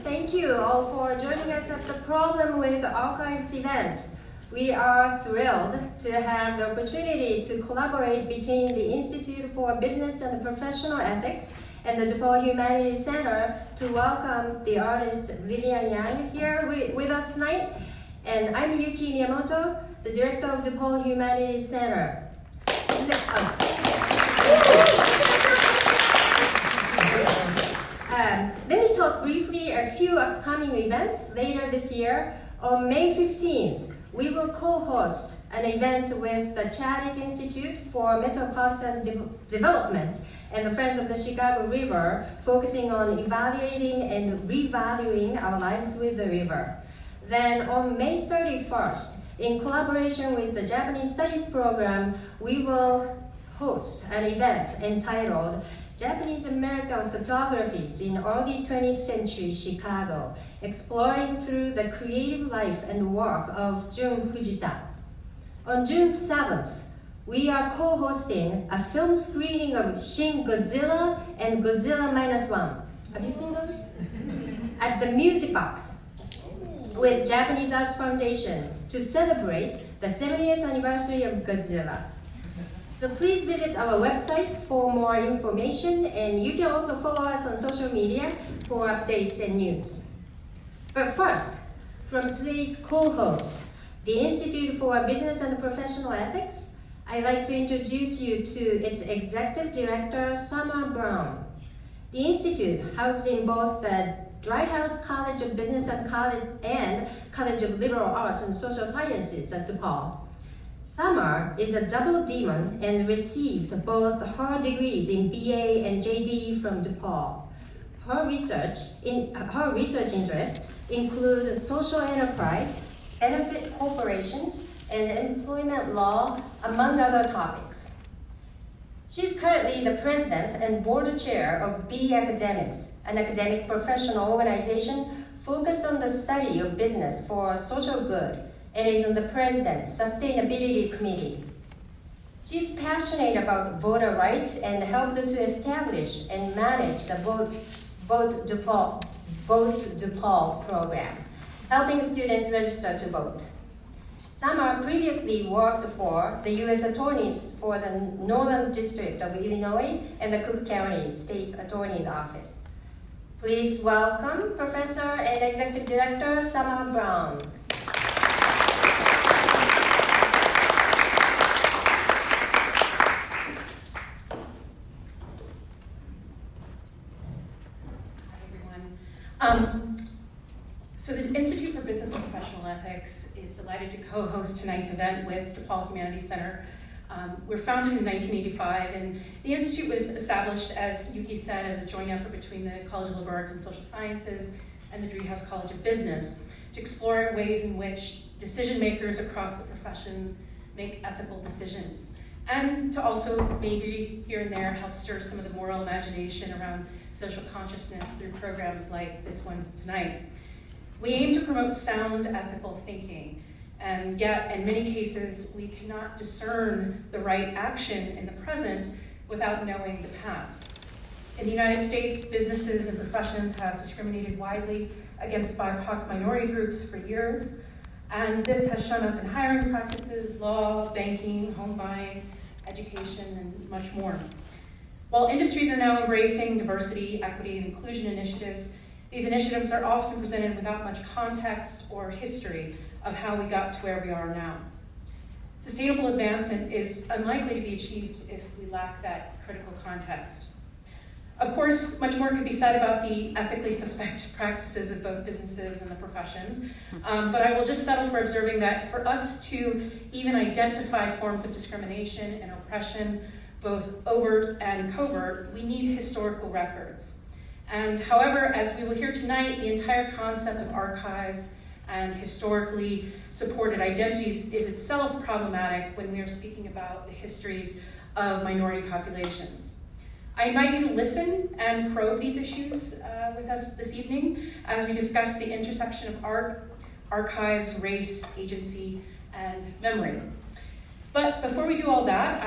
Thank you all for joining us at the Problem with Archives event. We are thrilled to have the opportunity to collaborate between the Institute for Business and Professional Ethics and the DePaul Humanities Center to welcome the artist Lilian Yang here with us tonight. And I'm Yuki Miyamoto, the director of DePaul Humanities Center. Let me talk briefly a few upcoming events later this year. On May 15th, we will co-host an event with the Chadwick Institute for Metropolitan Development and the Friends of the Chicago River, focusing on evaluating and revaluing our lives with the river. Then on May 31st, in collaboration with the Japanese Studies program, we will host an event entitled Japanese American Photographies in Early 20th Century Chicago, exploring through the creative life and work of Jun Fujita. On June 7th, we are co-hosting a film screening of Shin Godzilla and Godzilla -1. Have you seen those? At the Music Box with Japanese Arts Foundation to celebrate the 70th anniversary of Godzilla. So please visit our website for more information, and you can also follow us on social media for updates and news. But first, from today's co-host, the Institute for Business and Professional Ethics, I'd like to introduce you to its Executive Director, Summer Brown. The Institute, housed in both the Dryhouse College of Business and College of Liberal Arts and Social Sciences at DePaul. Summer is a double demon and received both her degrees in BA and JD from DePaul. Her research interests include social enterprise, benefit corporations, and employment law, among other topics. She is currently the president and board chair of B Academics, an academic professional organization focused on the study of business for social good, and is on the President's Sustainability Committee. She's passionate about voter rights and helped to establish and manage the Vote DePaul program, helping students register to vote. Summer previously worked for the U.S. attorneys for the Northern District of Illinois and the Cook County State's Attorney's Office. Please welcome Professor and Executive Director Summer Brown. So the Institute for Business and Professional Ethics is delighted to co-host tonight's event with DePaul Humanities Center. We're founded in 1985, and the Institute was established, as Yuki said, as a joint effort between the College of Liberal Arts and Social Sciences and the Driehaus College of Business to explore ways in which decision makers across the professions make ethical decisions, and to also maybe here and there help stir some of the moral imagination around social consciousness through programs like this one tonight. We aim to promote sound ethical thinking, and yet in many cases we cannot discern the right action in the present without knowing the past. In the United States, businesses and professions have discriminated widely against BIPOC minority groups for years, and this has shown up in hiring practices, law, banking, home buying, education, and much more. While industries are now embracing diversity, equity, and inclusion initiatives, these initiatives are often presented without much context or history of how we got to where we are now. Sustainable advancement is unlikely to be achieved if we lack that critical context. Of course, much more could be said about the ethically suspect practices of both businesses and the professions, but I will just settle for observing that for us to even identify forms of discrimination and oppression, both overt and covert, we need historical records. And however, as we will hear tonight, the entire concept of archives and historically supported identities is itself problematic when we are speaking about the histories of minority populations. I invite you to listen and probe these issues with us this evening as we discuss the intersection of art, archives, race, agency, and memory. But before we do all that,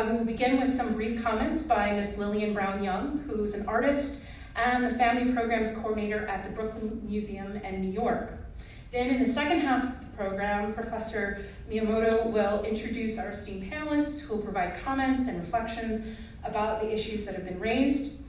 we will begin with some brief comments by Ms. Lillian Brown-Young, who's an artist and the Family Programs Coordinator at the Brooklyn Museum in New York. Then in the second half of the program, Professor Miyamoto will introduce our esteemed panelists who will provide comments and reflections about the issues that have been raised.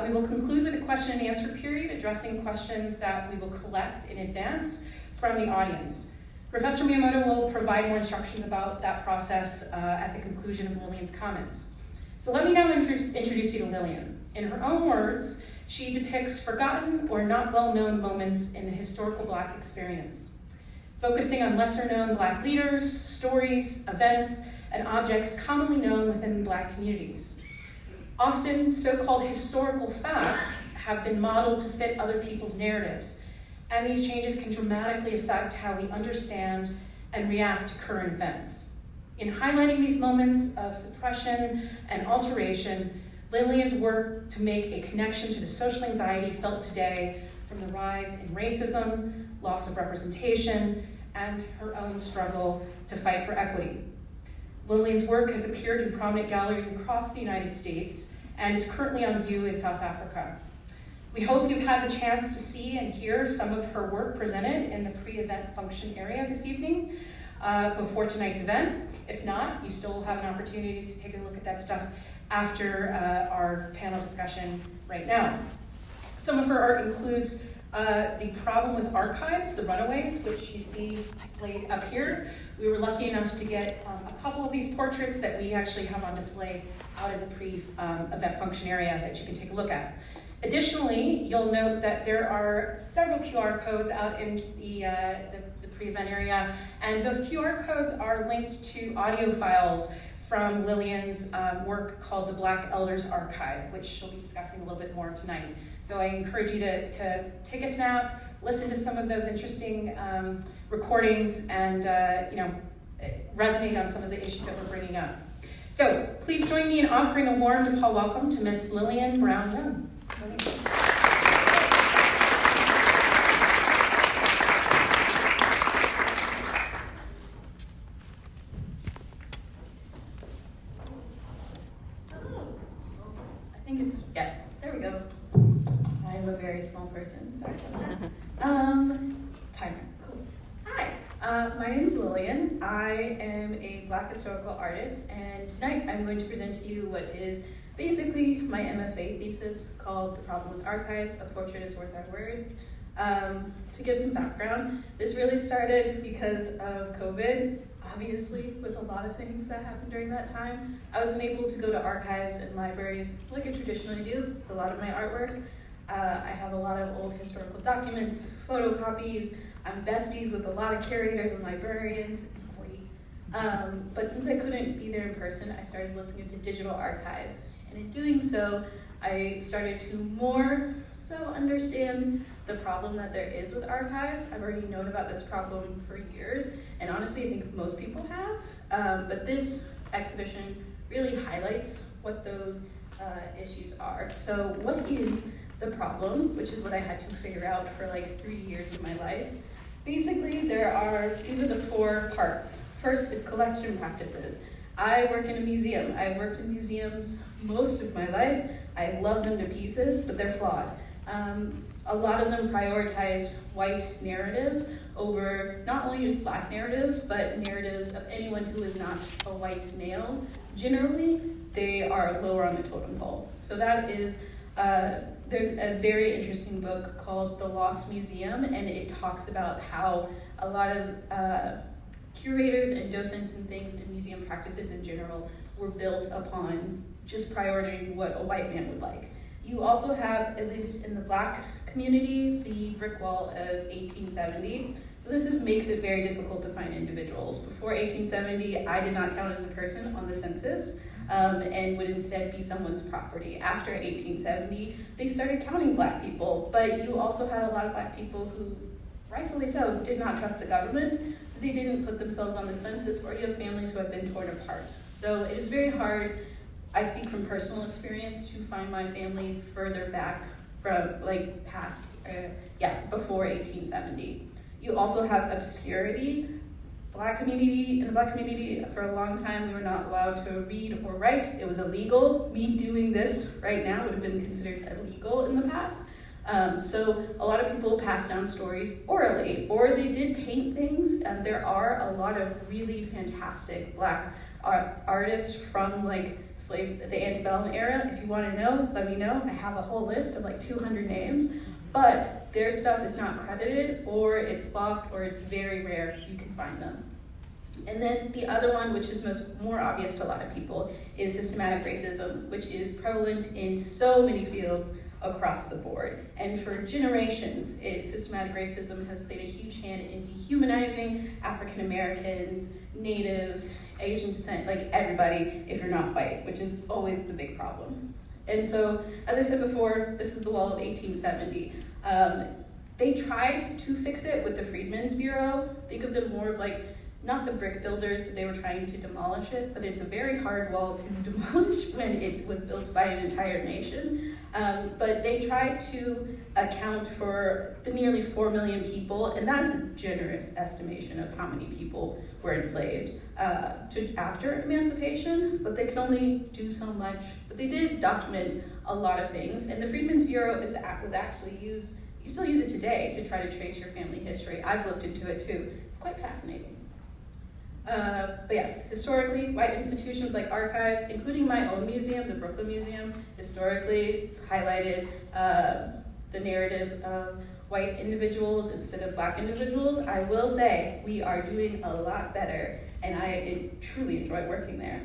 We will conclude with a question and answer period addressing questions that we will collect in advance from the audience. Professor Miyamoto will provide more instructions about that process at the conclusion of Lillian's comments. So let me now introduce you to Lillian. In her own words, she depicts forgotten or not well-known moments in the historical Black experience, focusing on lesser-known Black leaders, stories, events, and objects commonly known within Black communities. Often, so-called historical facts have been modeled to fit other people's narratives, and these changes can dramatically affect how we understand and react to current events. In highlighting these moments of suppression and alteration, Lillian's work to make a connection to the social anxiety felt today from the rise in racism, loss of representation, and her own struggle to fight for equity. Lillian's work has appeared in prominent galleries across the United States and is currently on view in South Africa. We hope you've had the chance to see and hear some of her work presented in the pre-event function area this evening before tonight's event. If not, you still will have an opportunity to take a look at that stuff after our panel discussion right now. Some of her art includes the problem with archives, the runaways, which you see displayed up here. We were lucky enough to get a couple of these portraits that we actually have on display out in the pre-event function area that you can take a look at. Additionally, you'll note that there are several QR codes out in the pre-event area, and those QR codes are linked to audio files from Lillian's work called the Black Elders Archive, which she'll be discussing a little bit more tonight. So I encourage you to take a snap, listen to some of those interesting recordings, and resonate on some of the issues that we're bringing up. So please join me in offering a warm DePaul welcome to Miss Lillian Brown-Young. Yes, there we go. I am a very small person. Sorry about that. Timer. Cool. Hi, my name is Lillian. I am a Black historical artist, and tonight I'm going to present to you what is basically my MFA thesis called The Problem with Archives, A Portrait is Worth Our Words. To give some background, this really started because of COVID. Obviously, with a lot of things that happened during that time, I wasn't able to go to archives and libraries like I traditionally do with a lot of my artwork. I have a lot of old historical documents, photocopies. I'm besties with a lot of curators and librarians. It's great. But since I couldn't be there in person, I started looking into digital archives. And in doing so, I started to more so understand the problem that there is with archives. I've already known about this problem for years, and honestly, I think most people have. But this exhibition really highlights what those issues are. So what is the problem, which is what I had to figure out for like 3 years of my life. Basically, these are the 4 parts. First is collection practices. I work in a museum. I've worked in museums most of my life. I love them to pieces, but they're flawed. A lot of them prioritize white narratives over not only just Black narratives, but narratives of anyone who is not a white male. Generally, they are lower on the totem pole. So that is, there's a very interesting book called The Lost Museum, and it talks about how a lot of curators and docents and things and museum practices in general were built upon just prioritizing what a white man would like. You also have, at least in the Black community, the brick wall of 1870. So this makes it very difficult to find individuals. Before 1870, I did not count as a person on the census. and would instead be someone's property. After 1870, they started counting Black people, but you also had a lot of Black people who, rightfully so, did not trust the government, so they didn't put themselves on the census, or you have families who have been torn apart. So it is very hard, I speak from personal experience, to find my family further back from, like, past, before 1870. You also have obscurity. In the Black community, for a long time, we were not allowed to read or write. It was illegal. Me doing this right now would have been considered illegal in the past. So a lot of people pass down stories orally, or they did paint things, and there are a lot of really fantastic Black artists from like the antebellum era. If you want to know, let me know. I have a whole list of like 200 names, but their stuff is not credited, or it's lost, or it's very rare you can find them. And then the other one, which is more obvious to a lot of people, is systematic racism, which is prevalent in so many fields across the board. And for generations, systematic racism has played a huge hand in dehumanizing African Americans, Natives, Asian descent, like everybody if you're not white, which is always the big problem. And so, as I said before, this is the wall of 1870. They tried to fix it with the Freedmen's Bureau. Think of them more of like, not the brick builders, but they were trying to demolish it, but it's a very hard wall to demolish when it was built by an entire nation. But they tried to account for the nearly 4 million people, and that is a generous estimation of how many people were enslaved after emancipation, but they could only do so much. But they did document a lot of things, and the Freedmen's Bureau was actually used, you still use it today to try to trace your family history. I've looked into it too. It's quite fascinating. But yes, historically, white institutions like archives, including my own museum, the Brooklyn Museum, historically highlighted the narratives of white individuals instead of Black individuals. I will say we are doing a lot better, and I truly enjoy working there.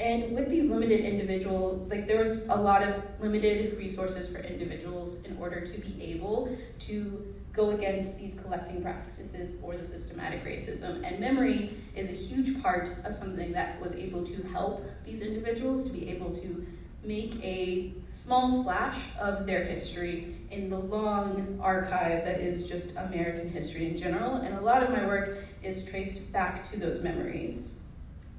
And with these limited individuals, like there was a lot of limited resources for individuals in order to be able to go against these collecting practices or the systematic racism. And memory is a huge part of something that was able to help these individuals to be able to make a small splash of their history in the long archive that is just American history in general. And a lot of my work is traced back to those memories.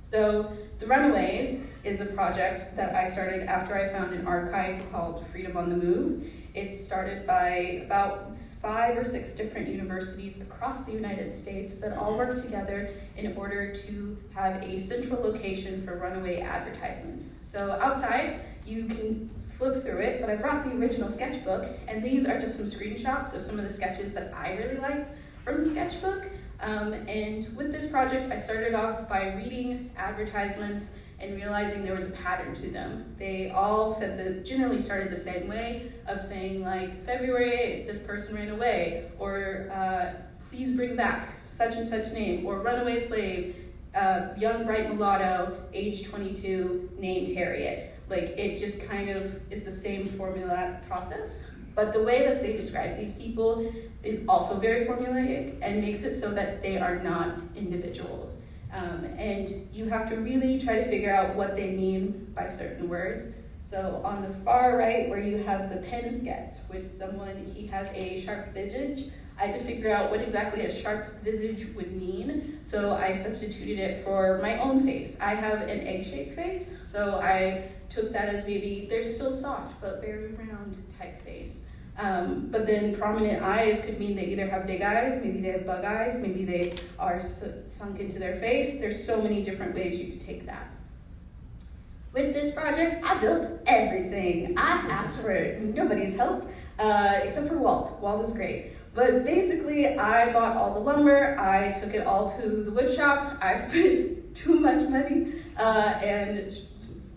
So The Runaways is a project that I started after I found an archive called Freedom on the Move. It started by about 5 or 6 different universities across the United States that all work together in order to have a central location for runaway advertisements. So outside, you can flip through it, but I brought the original sketchbook, and these are just some screenshots of some of the sketches that I really liked from the sketchbook. And with this project, I started off by reading advertisements and realizing there was a pattern to them. They all said that generally started the same way of saying like, February 8th, this person ran away, or please bring back such and such name, or runaway slave, young bright mulatto, age 22, named Harriet. Like it just kind of is the same formula process. But the way that they describe these people is also very formulaic and makes it so that they are not individuals. And you have to really try to figure out what they mean by certain words. So on the far right, where you have the pen sketch with someone, he has a sharp visage, I had to figure out what exactly a sharp visage would mean. So I substituted it for my own face. I have an egg-shaped face, so I took that as maybe they're still soft, but very round type face. But then prominent eyes could mean they either have big eyes, maybe they have bug eyes, maybe they are sunk into their face. There's so many different ways you could take that. With this project, I built everything. I asked for nobody's help, except for Walt. Walt is great. But basically, I bought all the lumber, I took it all to the wood shop, I spent too much money, and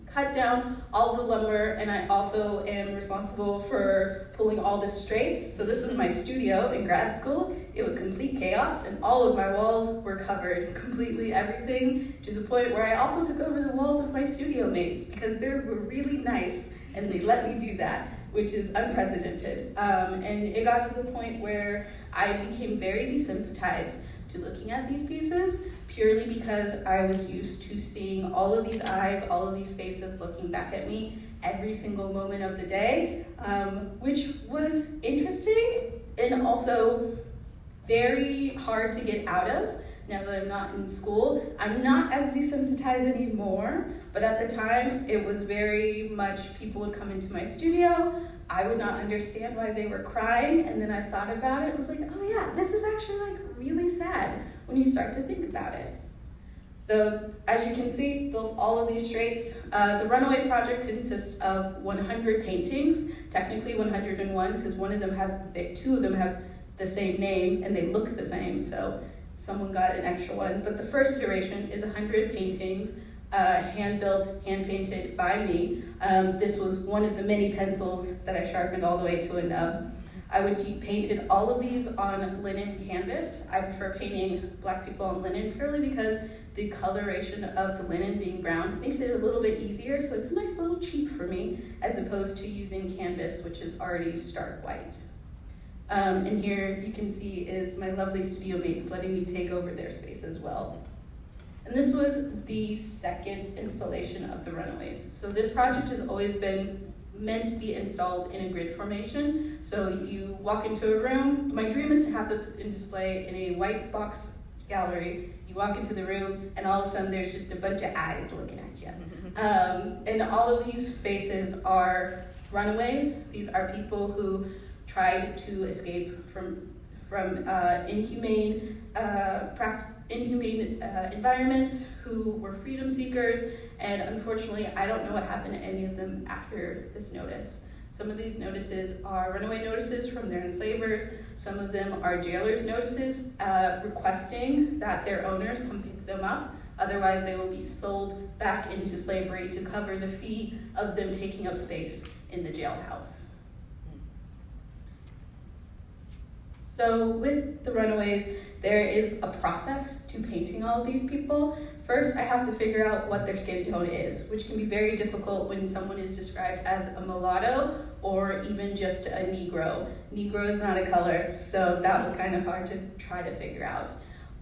cut down all the lumber, and I also am responsible for pulling all the straights. So this was my studio in grad school. It was complete chaos, and all of my walls were covered, completely everything, to the point where I also took over the walls of my studio mates, because they were really nice, and they let me do that, which is unprecedented. And it got to the point where I became very desensitized to looking at these pieces. purely because I was used to seeing all of these eyes, all of these faces looking back at me every single moment of the day, which was interesting and also very hard to get out of now that I'm not in school. I'm not as desensitized anymore, but at the time it was very much people would come into my studio, I would not understand why they were crying, and then I thought about it, it was like, oh yeah, this is actually like really sad when you start to think about it. So as you can see, built all of these straits. The Runaway project consists of 100 paintings, technically 101 because two of them have the same name and they look the same, so someone got an extra one. But the first iteration is 100 paintings, hand-built, hand-painted by me. This was one of the many pencils that I sharpened all the way to a nub. I would painted all of these on linen canvas. I prefer painting Black people on linen purely because the coloration of the linen being brown makes it a little bit easier, so it's a nice little cheat for me as opposed to using canvas, which is already stark white. And here you can see is my lovely studio mates letting me take over their space as well. And this was the second installation of the Runaways. So this project has always been meant to be installed in a grid formation. So you walk into a room. My dream is to have this in display in a white box gallery. You walk into the room and all of a sudden there's just a bunch of eyes looking at you. And all of these faces are runaways. These are people who tried to escape from inhumane environments, who were freedom seekers, and unfortunately I don't know what happened to any of them after this notice. Some of these notices are runaway notices from their enslavers. Some of them are jailers' notices requesting that their owners come pick them up. Otherwise, they will be sold back into slavery to cover the fee of them taking up space in the jailhouse. So with the runaways, there is a process to painting all of these people. First, I have to figure out what their skin tone is, which can be very difficult when someone is described as a mulatto or even just a Negro. Negro is not a color, so that was kind of hard to try to figure out.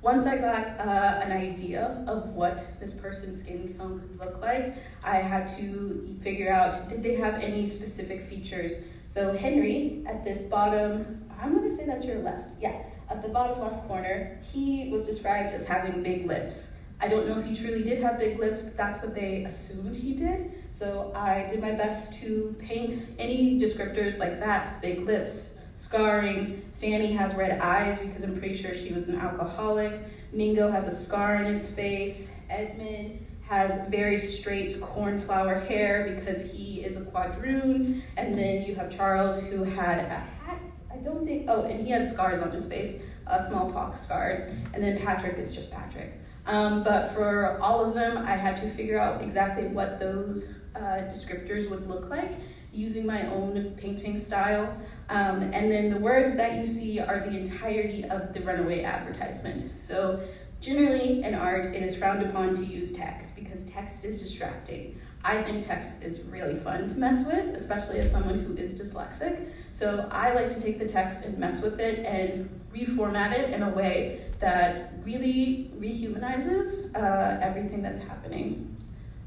Once I got an idea of what this person's skin tone could look like, I had to figure out, did they have any specific features? So Henry, at this bottom, I'm gonna say that's your left, yeah, at the bottom left corner, he was described as having big lips. I don't know if he truly did have big lips, but that's what they assumed he did. So I did my best to paint any descriptors like that, big lips, scarring. Fanny has red eyes because I'm pretty sure she was an alcoholic. Mingo has a scar on his face. Edmund has very straight cornflower hair because he is a quadroon. And then you have Charles, who had a hat, and he had scars on his face, smallpox scars. And then Patrick is just Patrick. But for all of them, I had to figure out exactly what those descriptors would look like using my own painting style. And then the words that you see are the entirety of the runaway advertisement. So generally in art, it is frowned upon to use text because text is distracting. I think text is really fun to mess with, especially as someone who is dyslexic. So I like to take the text and mess with it and reformat it in a way that really rehumanizes everything that's happening.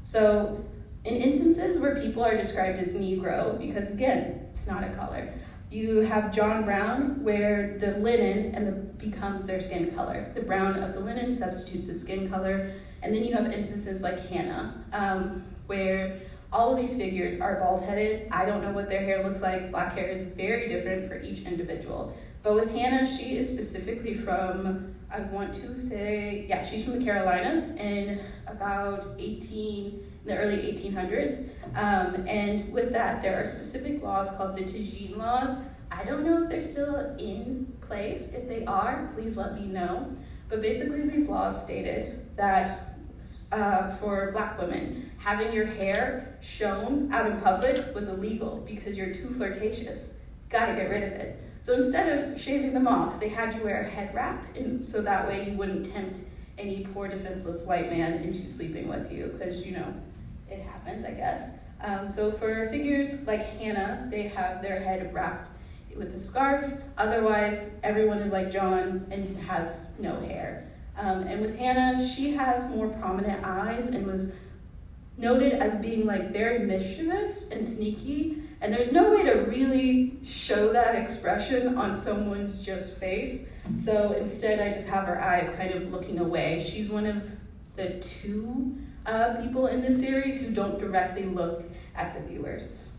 So in instances where people are described as Negro, because again, it's not a color, you have John Brown, where the linen becomes their skin color. The brown of the linen substitutes the skin color. And then you have instances like Hannah, where all of these figures are bald-headed. I don't know what their hair looks like. Black hair is very different for each individual. But with Hannah, she is specifically from, I want to say, yeah, she's from the Carolinas in about the early 1800s. And with that, there are specific laws called the Tagine laws. I don't know if they're still in place. If they are, please let me know. But basically, these laws stated that for Black women, having your hair shown out in public was illegal because you're too flirtatious. Gotta get rid of it. So instead of shaving them off, they had you wear a head wrap, so that way you wouldn't tempt any poor defenseless white man into sleeping with you, because it happens, I guess. So for figures like Hannah, they have their head wrapped with a scarf. Otherwise, everyone is like John and has no hair. And with Hannah, she has more prominent eyes and was noted as being like very mischievous and sneaky. And there's no way to really show that expression on someone's just face. So instead, I just have her eyes kind of looking away. She's one of the two people in this series who don't directly look at the viewers.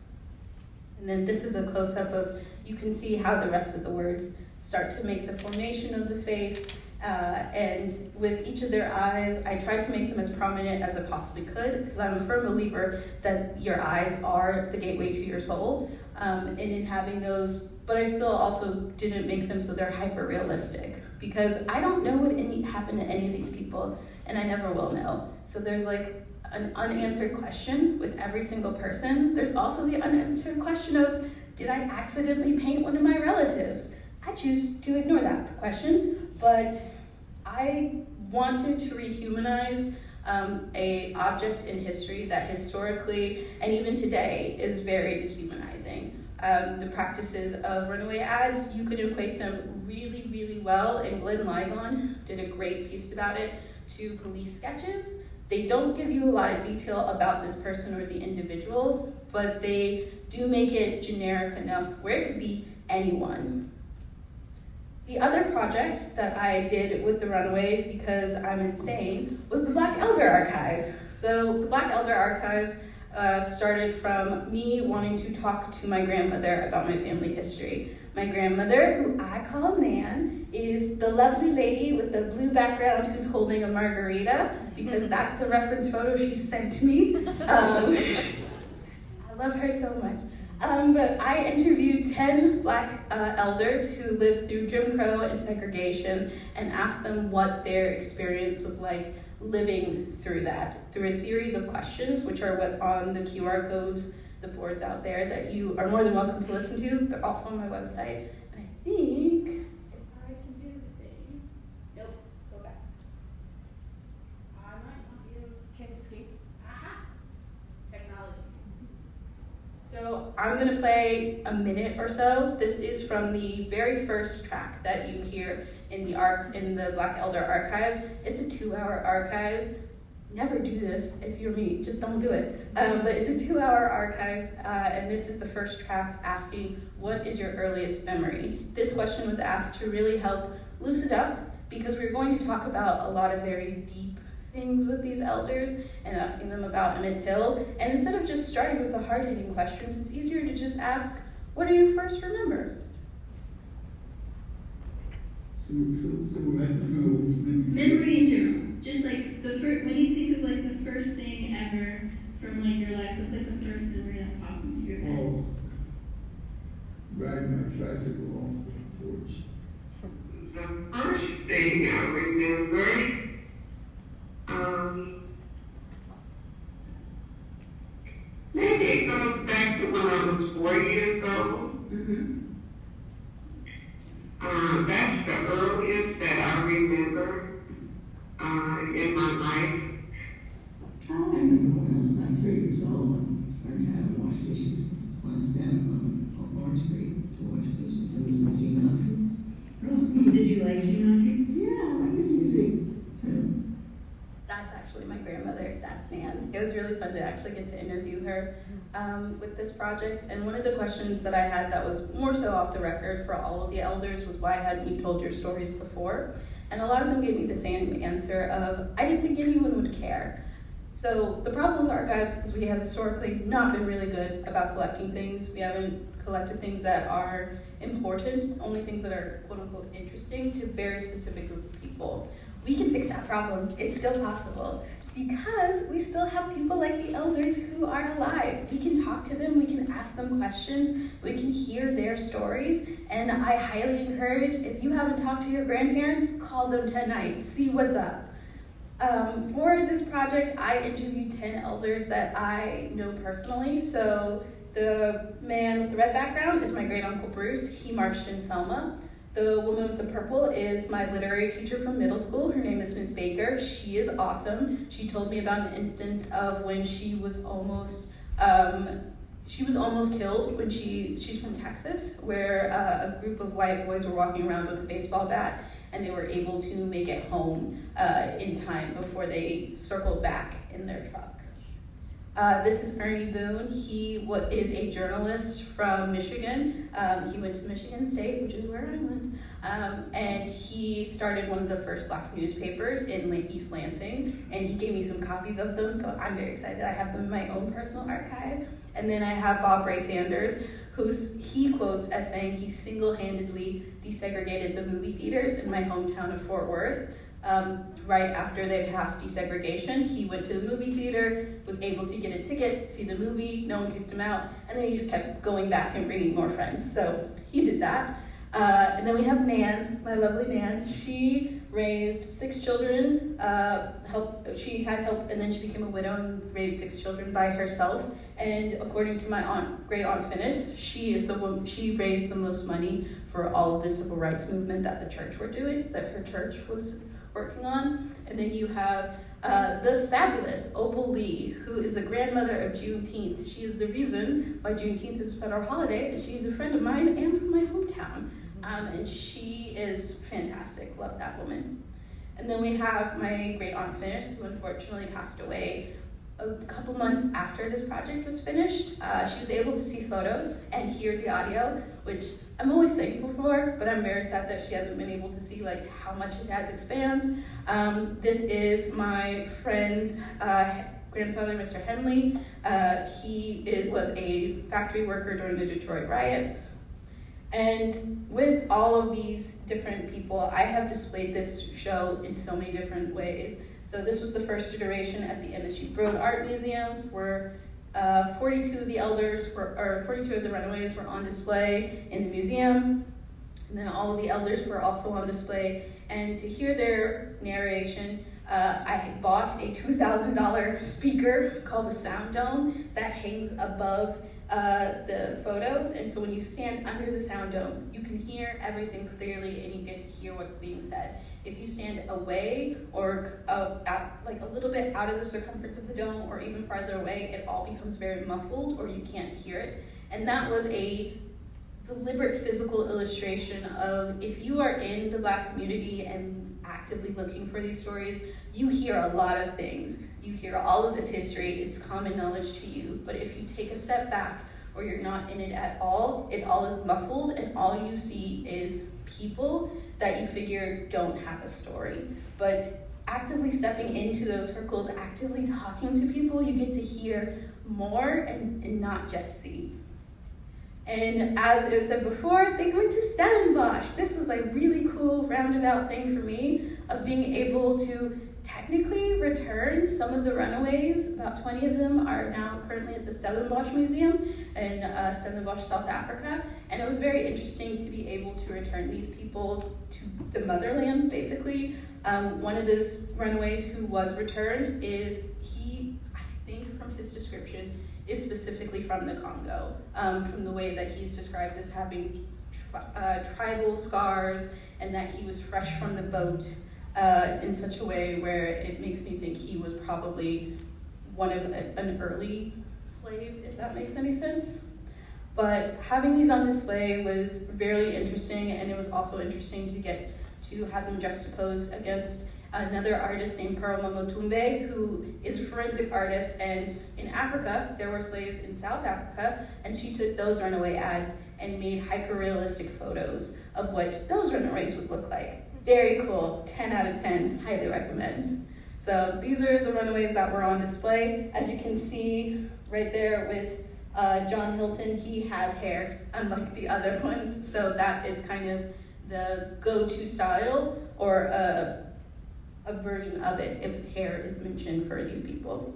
And then this is a close-up of, you can see how the rest of the words start to make the formation of the face. And with each of their eyes, I tried to make them as prominent as I possibly could, because I'm a firm believer that your eyes are the gateway to your soul. And in having those, but I still also didn't make them so they're hyper-realistic, because I don't know what happened to any of these people, and I never will know. So there's like an unanswered question with every single person. There's also the unanswered question of, did I accidentally paint one of my relatives? I choose to ignore that question, but I wanted to rehumanize a object in history that historically and even today is very dehumanizing. The practices of runaway ads, you could equate them really, really well, and Glenn Ligon did a great piece about it, to police sketches. They don't give you a lot of detail about this person or the individual, but they do make it generic enough where it could be anyone. The other project that I did with the Runaways, because I'm insane, was the Black Elder Archives. So the Black Elder Archives started from me wanting to talk to my grandmother about my family history. My grandmother, who I call Nan, is the lovely lady with the blue background who's holding a margarita, because that's the reference photo she sent me. I love her so much. But I interviewed 10 Black elders who lived through Jim Crow and segregation and asked them what their experience was like living through that, through a series of questions, which are what on the QR codes, the boards out there that you are more than welcome to listen to. They're also on my website. And I think, if I can do the thing, nope, go back. I might not be able to escape. Aha! Technology. So I'm gonna play a minute or so. This is from the very first track that you hear in the Black Elder Archives. It's a 2-hour archive. Never do this if you're me, just don't do it. But it's a 2-hour archive, and this is the first track asking, what is your earliest memory? This question was asked to really help loosen up, because we're going to talk about a lot of very deep things with these elders and asking them about Emmett Till. And instead of just starting with the hard-hitting questions, it's easier to just ask, what do you first remember? Memory in general, just like the first, when you think of like the first thing ever from like your life, what's like the first memory that pops into your head? Oh, riding my tricycle off the porch. The first thing I remember, maybe it goes back to when I was 4 years old. Mm-hmm. That's the earliest that I remember in my life. I remember when I was about 3 years old, I learned how to wash dishes when I stand on Orange Street to wash dishes. It was some Gene Autry. Oh, did you like Gene Autry? Yeah, I like his music too. That's actually my grandmother, that's Nan. It was really fun to actually get to interview her with this project. And one of the questions that I had that was more so off the record for all of the elders was, why hadn't you told your stories before? And a lot of them gave me the same answer of, I didn't think anyone would care. So the problem with archives is we have historically not been really good about collecting things. We haven't collected things that are important, only things that are quote unquote interesting to a very specific group of people. We can fix that problem, it's still possible, because we still have people like the elders who are alive. We can talk to them, we can ask them questions, we can hear their stories, and I highly encourage, if you haven't talked to your grandparents, call them tonight, see what's up. For this project, I interviewed 10 elders that I know personally. So the man with the red background is my great uncle Bruce. He marched in Selma. The woman with the purple is my literary teacher from middle school. Her name is Ms. Baker. She is awesome. She told me about an instance of when she was almost killed when she's from Texas, where a group of white boys were walking around with a baseball bat and they were able to make it home in time before they circled back in their truck. This is Ernie Boone. He is a journalist from Michigan. He went to Michigan State, which is where I went, and he started one of the first Black newspapers in East Lansing, and he gave me some copies of them, so I'm very excited. I have them in my own personal archive. And then I have Bob Ray Sanders, who he quotes as saying he single-handedly desegregated the movie theaters in my hometown of Fort Worth. Right after they passed desegregation, he went to the movie theater, was able to get a ticket, see the movie, no one kicked him out, and then he just kept going back and bringing more friends. So he did that. And then we have Nan, my lovely Nan. She raised 6 children, she had help, and then she became a widow and raised 6 children by herself. And according to my great aunt Phyllis, she raised the most money for all of the civil rights movement that the church were doing, that her church was working on. And then you have the fabulous Opal Lee, who is the grandmother of Juneteenth. She is the reason why Juneteenth is a federal holiday, and she's a friend of mine and from my hometown. And she is fantastic. Love that woman. And then we have my great aunt Phyllis, who unfortunately passed away a couple months after this project was finished. She was able to see photos and hear the audio, which I'm always thankful for, but I'm very sad that she hasn't been able to see like how much it has expanded. This is my friend's grandfather, Mr. Henley. He was a factory worker during the Detroit riots. And with all of these different people, I have displayed this show in so many different ways. So this was the first iteration at the MSU Broad Art Museum, where 42 of the runaways were on display in the museum. And then all of the elders were also on display. And to hear their narration, I bought a $2,000 speaker called the Sound Dome that hangs above the photos, and so when you stand under the sound dome, you can hear everything clearly and you get to hear what's being said. If you stand away or like a little bit out of the circumference of the dome or even farther away, it all becomes very muffled or you can't hear it. And that was a deliberate physical illustration of if you are in the Black community and actively looking for these stories, you hear a lot of things. You hear all of this history, it's common knowledge to you, but if you take a step back or you're not in it at all, it all is muffled and all you see is people that you figure don't have a story. But actively stepping into those circles, actively talking to people, you get to hear more and not just see. And as it was said before, they went to Stellenbosch. This was a really cool roundabout thing for me of being able to technically return some of the runaways. About 20 of them are now currently at the Stellenbosch Museum in Stellenbosch, South Africa. And it was very interesting to be able to return these people to the motherland, basically. One of those runaways who was returned I think from his description, is specifically from the Congo, from the way that he's described as having tribal scars and that he was fresh from the boat in such a way where it makes me think he was probably one of an early slave, if that makes any sense. But having these on display was very interesting, and it was also interesting to get to have them juxtaposed against another artist named Pearl Momotumbe, who is a forensic artist, and in Africa, there were slaves in South Africa, and she took those runaway ads and made hyper-realistic photos of what those runaways would look like. Very cool, 10 out of 10, highly recommend. So these are the runaways that were on display. As you can see right there with John Hilton, he has hair, unlike the other ones, so that is kind of the go-to style, or a version of it if hair is mentioned for these people.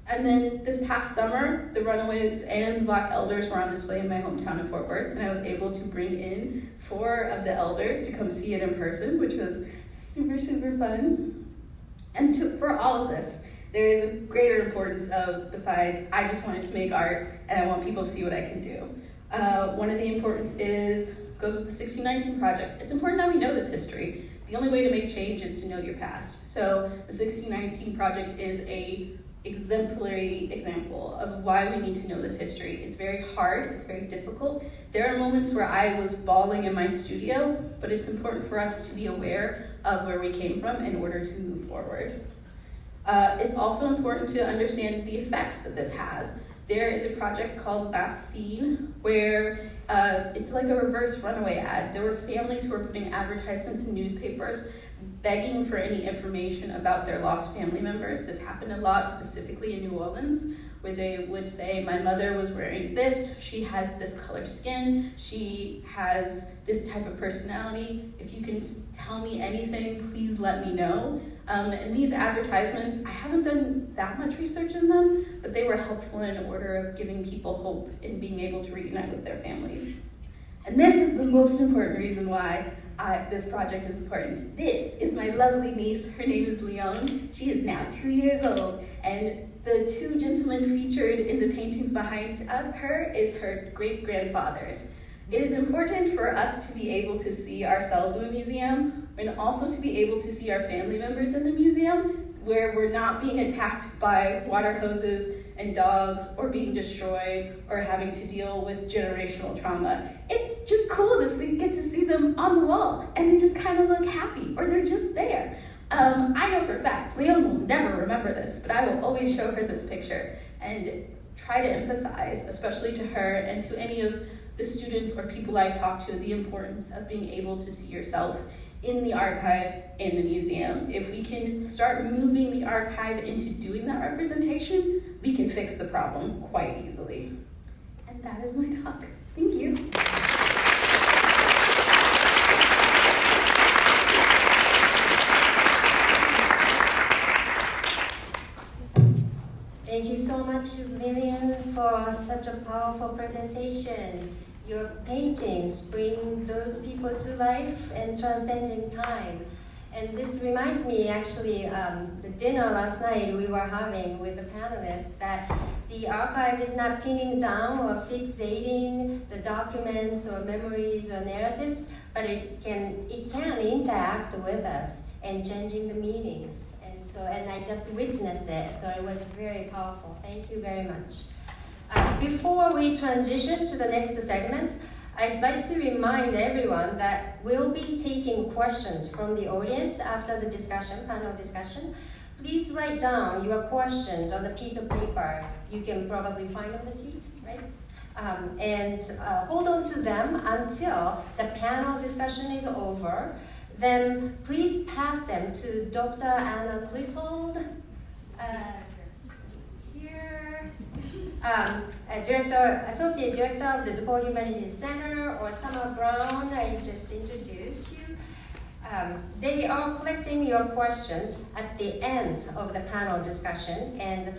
And then this past summer, the runaways and the Black elders were on display in my hometown of Fort Worth, and I was able to bring in 4 of the elders to come see it in person, which was super, super fun. And for all of this, there is a greater importance besides, I just wanted to make art and I want people to see what I can do. One of the importance goes with the 1619 Project. It's important that we know this history. The only way to make change is to know your past. So the 1619 Project is a exemplary example of why we need to know this history. It's very hard, it's very difficult. There are moments where I was bawling in my studio, but it's important for us to be aware of where we came from in order to move forward. It's also important to understand the effects that this has. There is a project called Last Seen, where it's like a reverse runaway ad. There were families who were putting advertisements in newspapers begging for any information about their lost family members. This happened a lot, specifically in New Orleans, where they would say, my mother was wearing this, she has this color skin, she has this type of personality. If you can tell me anything, please let me know. And these advertisements, I haven't done that much research in them, but they were helpful in order of giving people hope in being able to reunite with their families. And this is the most important reason why this project is important. This is my lovely niece. Her name is Leone. She is now 2 years old, and the two gentlemen featured in the paintings behind her is her great-grandfathers. It is important for us to be able to see ourselves in the museum and also to be able to see our family members in the museum, where we're not being attacked by water hoses and dogs, or being destroyed, or having to deal with generational trauma. It's just cool to get to see them on the wall, and they just kind of look happy, or they're just there. I know for a fact, Leone will never remember this, but I will always show her this picture and try to emphasize, especially to her and to any of the students or people I talk to, the importance of being able to see yourself in the archive, in the museum. If we can start moving the archive into doing that representation, we can fix the problem quite easily. And that is my talk. Thank you. Thank you so much, Lillian, for such a powerful presentation. Your paintings bring those people to life and transcending time. And this reminds me, actually, the dinner last night we were having with the panelists, that the archive is not pinning down or fixating the documents or memories or narratives, but it can interact with us and changing the meanings. And I just witnessed it, so it was very powerful. Thank you very much. Before we transition to the next segment, I'd like to remind everyone that we'll be taking questions from the audience after the panel discussion. Please write down your questions on a piece of paper you can probably find on the seat, right? And hold on to them until the panel discussion is over. Then please pass them to Dr. Anna Clissold, here, Associate Director of the DePaul Humanities Center, or Summer Brown, I just introduced you. They are collecting your questions at the end of the panel discussion, and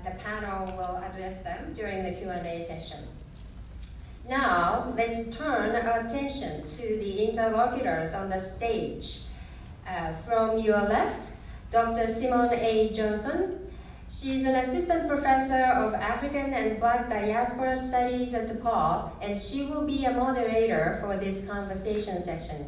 the panel will address them during the Q&A session. Now, let's turn our attention to the interlocutors on the stage. From your left, Dr. Simone A. Johnson. She's an assistant professor of African and Black diaspora studies at DePaul, and she will be a moderator for this conversation section.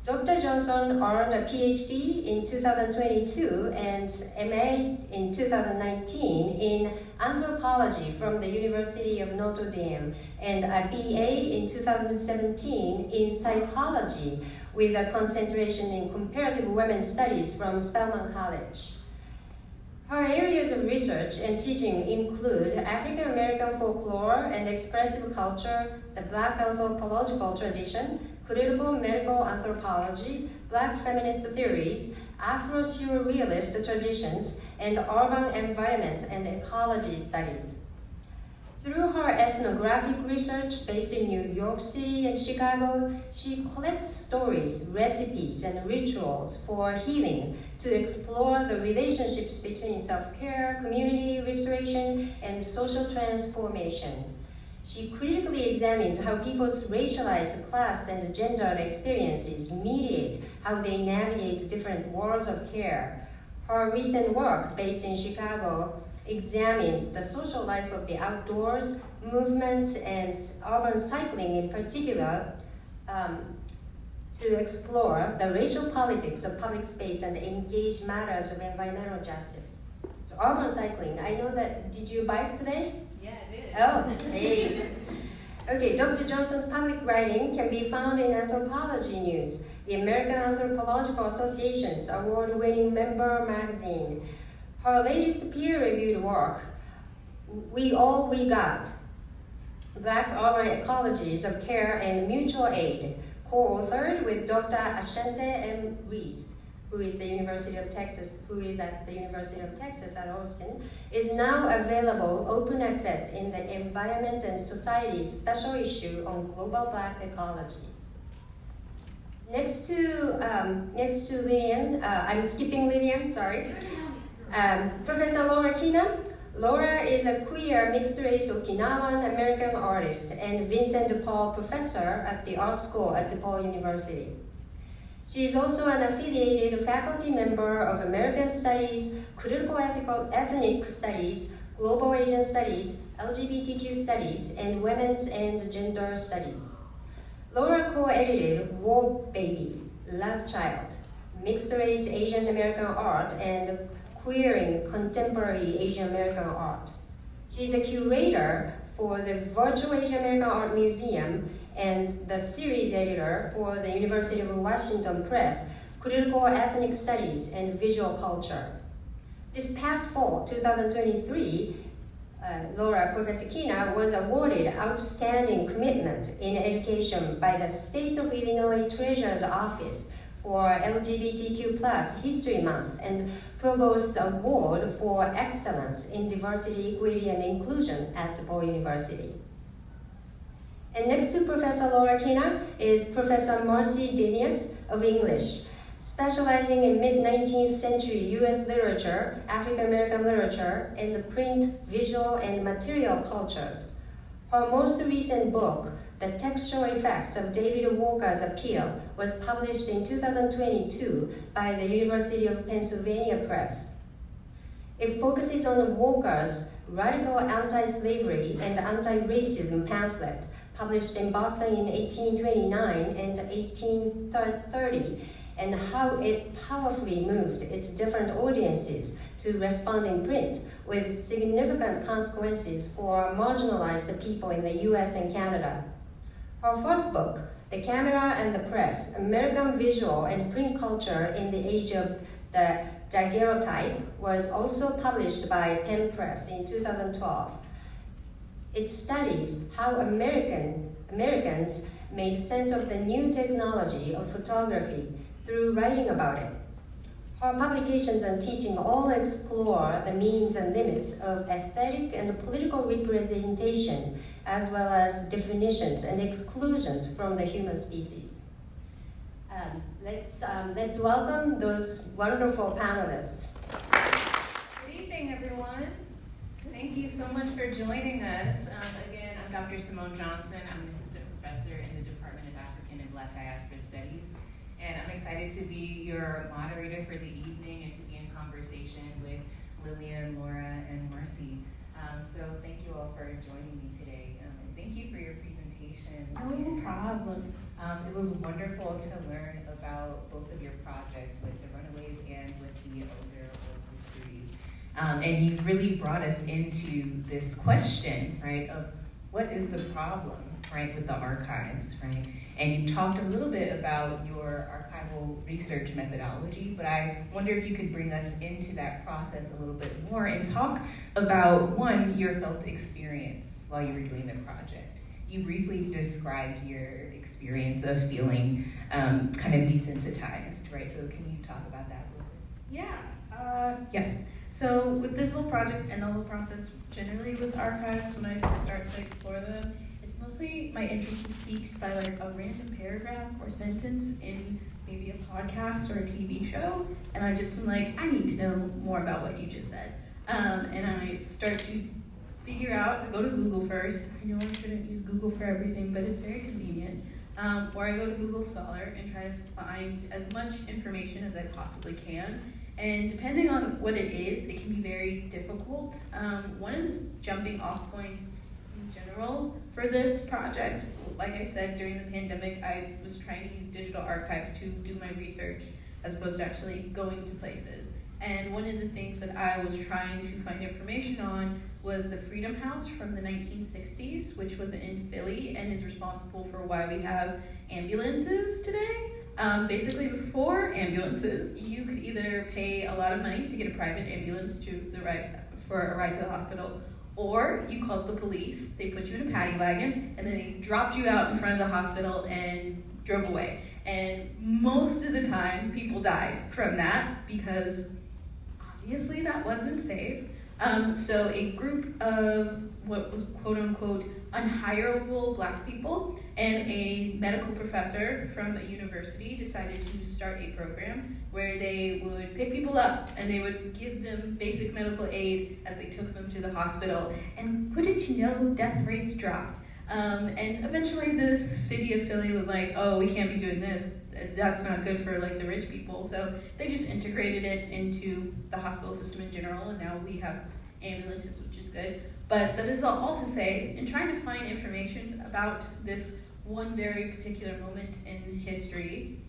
Dr. Johnson earned a PhD in 2022 and MA in 2019 in anthropology from the University of Notre Dame, and a BA in 2017 in psychology with a concentration in comparative women's studies from Spelman College. Her areas of research and teaching include African American folklore and expressive culture, the Black anthropological tradition, critical medical anthropology, Black feminist theories, Afro-surrealist traditions, and urban environment and ecology studies. Through her ethnographic research based in New York City and Chicago, she collects stories, recipes, and rituals for healing to explore the relationships between self-care, community restoration, and social transformation. She critically examines how people's racialized class and gender experiences mediate how they navigate different worlds of care. Her recent work, based in Chicago, examines the social life of the outdoors, movement, and urban cycling in particular, to explore the racial politics of public space and engage matters of environmental justice. So urban cycling. I know that, did you bike today? Yeah, I did. Oh, hey. Okay, Dr. Johnson's public writing can be found in Anthropology News, the American Anthropological Association's award-winning member magazine. Her latest peer-reviewed work, We All We Got, Black Urban Ecologies of Care and Mutual Aid, co-authored with Dr. Ashante M. Reese, who is at the University of Texas at Austin, is now available open access in the Environment and Society's special issue on global Black ecologies. Next to Lillian, I'm skipping Lillian, sorry. Professor Laura Kina. Laura is a queer mixed-race Okinawan American artist and Vincent de Paul professor at the art school at DePaul University. She is also an affiliated faculty member of American Studies, Critical Ethnic Studies, Global Asian Studies, LGBTQ Studies, and Women's and Gender Studies. Laura co-edited War Baby, Love Child, Mixed-Race Asian American Art, and Queering Contemporary Asian American Art. She is a curator for the Virtual Asian American Art Museum and the series editor for the University of Washington Press, Critical Ethnic Studies and Visual Culture. This past fall, 2023, Professor Kina was awarded Outstanding Commitment in Education by the State of Illinois Treasurer's Office for LGBTQ+ History Month and Provost's Award for Excellence in Diversity, Equity, and Inclusion at DePaul University. And next to Professor Laura Kina is Professor Marcy Denius of English, specializing in mid-19th century U.S. literature, African American literature, and the print, visual, and material cultures. Her most recent book, The Textual Effects of David Walker's Appeal, was published in 2022 by the University of Pennsylvania Press. It focuses on Walker's radical anti-slavery and anti-racism pamphlet, published in Boston in 1829 and 1830, and how it powerfully moved its different audiences to respond in print, with significant consequences for marginalized people in the US and Canada. Her first book, The Camera and the Press, American Visual and Print Culture in the Age of the Daguerreotype, was also published by Penn Press in 2012. It studies how Americans made sense of the new technology of photography through writing about it. Her publications and teaching all explore the means and limits of aesthetic and political representation, as well as definitions and exclusions from the human species. Let's welcome those wonderful panelists. Good evening, everyone. Thank you so much for joining us. Again, I'm Dr. Simone Johnson. I'm an assistant professor in the Department of African and Black Diaspora Studies. And I'm excited to be your moderator for the evening and to be in conversation with Lillian, Laura, and Marcy. So thank you all for joining me today. And thank you for your presentation. No problem. It was wonderful to learn about both of your projects with the Runaways and with the Older Oral Histories. And you really brought us into this question, right, of what is the problem, right, with the archives, right? And you talked a little bit about your archival research methodology, but I wonder if you could bring us into that process a little bit more and talk about, one, your felt experience while you were doing the project. You briefly described your experience of feeling kind of desensitized, right? So can you talk about that a little bit? Yeah, yes. So with this whole project and the whole process generally with archives, when I start to explore them, it's mostly my interest is piqued by like a random paragraph or sentence in maybe a podcast or a TV show, and I just am like, I need to know more about what you just said. And I start to figure out, I go to Google first. I know I shouldn't use Google for everything, but it's very convenient. Or I go to Google Scholar and try to find as much information as I possibly can. And depending on what it is, it can be very difficult. One of the jumping off points in general for this project, like I said, during the pandemic, I was trying to use digital archives to do my research as opposed to actually going to places. And one of the things that I was trying to find information on was the Freedom House from the 1960s, which was in Philly and is responsible for why we have ambulances today. Basically, before ambulances, you could either pay a lot of money to get a private ambulance for a ride to the hospital, or you called the police, they put you in a paddy wagon, and then they dropped you out in front of the hospital and drove away. And most of the time, people died from that because obviously that wasn't safe. So a group of what was quote unquote unhireable Black people and a medical professor from a university decided to start a program where they would pick people up and they would give them basic medical aid as they took them to the hospital. And wouldn't you know, death rates dropped. And eventually the city of Philly was like, oh, we can't be doing this. That's not good for like the rich people. So they just integrated it into the hospital system in general, and now we have ambulances, which is good. But that is all to say, in trying to find information about this one very particular moment in history,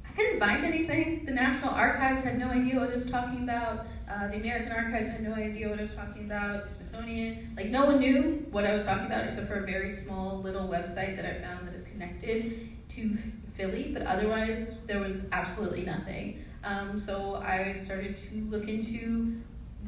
I couldn't find anything. The National Archives had no idea what I was talking about. The American Archives had no idea what I was talking about. The Smithsonian, like no one knew what I was talking about except for a very small little website that I found that is connected to Philly, but otherwise there was absolutely nothing. So I started to look into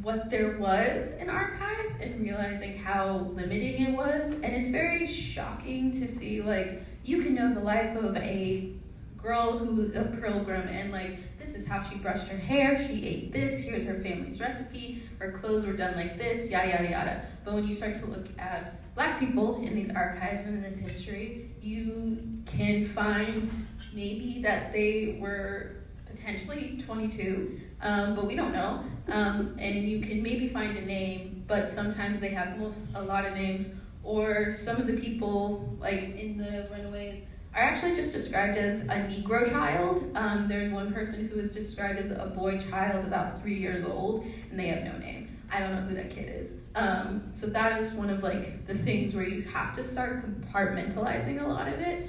what there was in archives and realizing how limiting it was, and it's very shocking to see, like, you can know the life of a girl who a pilgrim, and like, this is how she brushed her hair, she ate this, here's her family's recipe, her clothes were done like this, yada yada yada. But when you start to look at Black people in these archives and in this history, you can find maybe that they were potentially 22, but we don't know. And you can maybe find a name, but sometimes they have a lot of names, or some of the people, like in the Runaways, are actually just described as a Negro child. There's one person who is described as a boy child about 3 years old, and they have no name. I don't know who that kid is. So that is one of like the things where you have to start compartmentalizing a lot of it.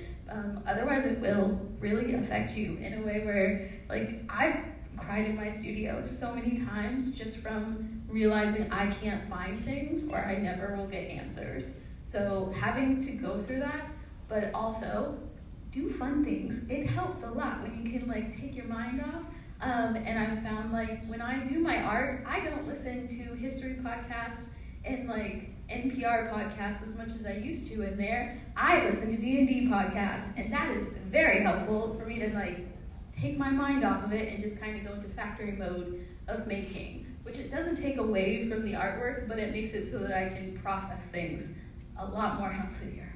Otherwise it will really affect you in a way where, like, I've cried in my studio so many times just from realizing I can't find things or I never will get answers. So having to go through that, but also do fun things. It helps a lot when you can like take your mind off. And I've found, like, when I do my art, I don't listen to history podcasts and like NPR podcasts as much as I used to in there. I listen to D&D podcasts, and that is very helpful for me to like take my mind off of it and just kind of go into factory mode of making, which it doesn't take away from the artwork, but it makes it so that I can process things a lot more healthier.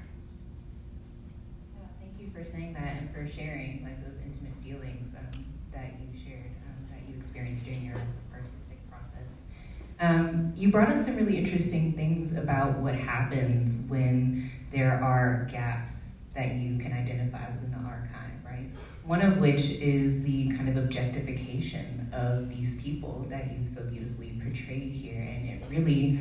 Thank you for saying that and for sharing like those intimate feelings that you shared, that you experienced during your artistic process. You brought up some really interesting things about what happens when there are gaps that you can identify within the archive, right? One of which is the kind of objectification of these people that you've so beautifully portrayed here, and it really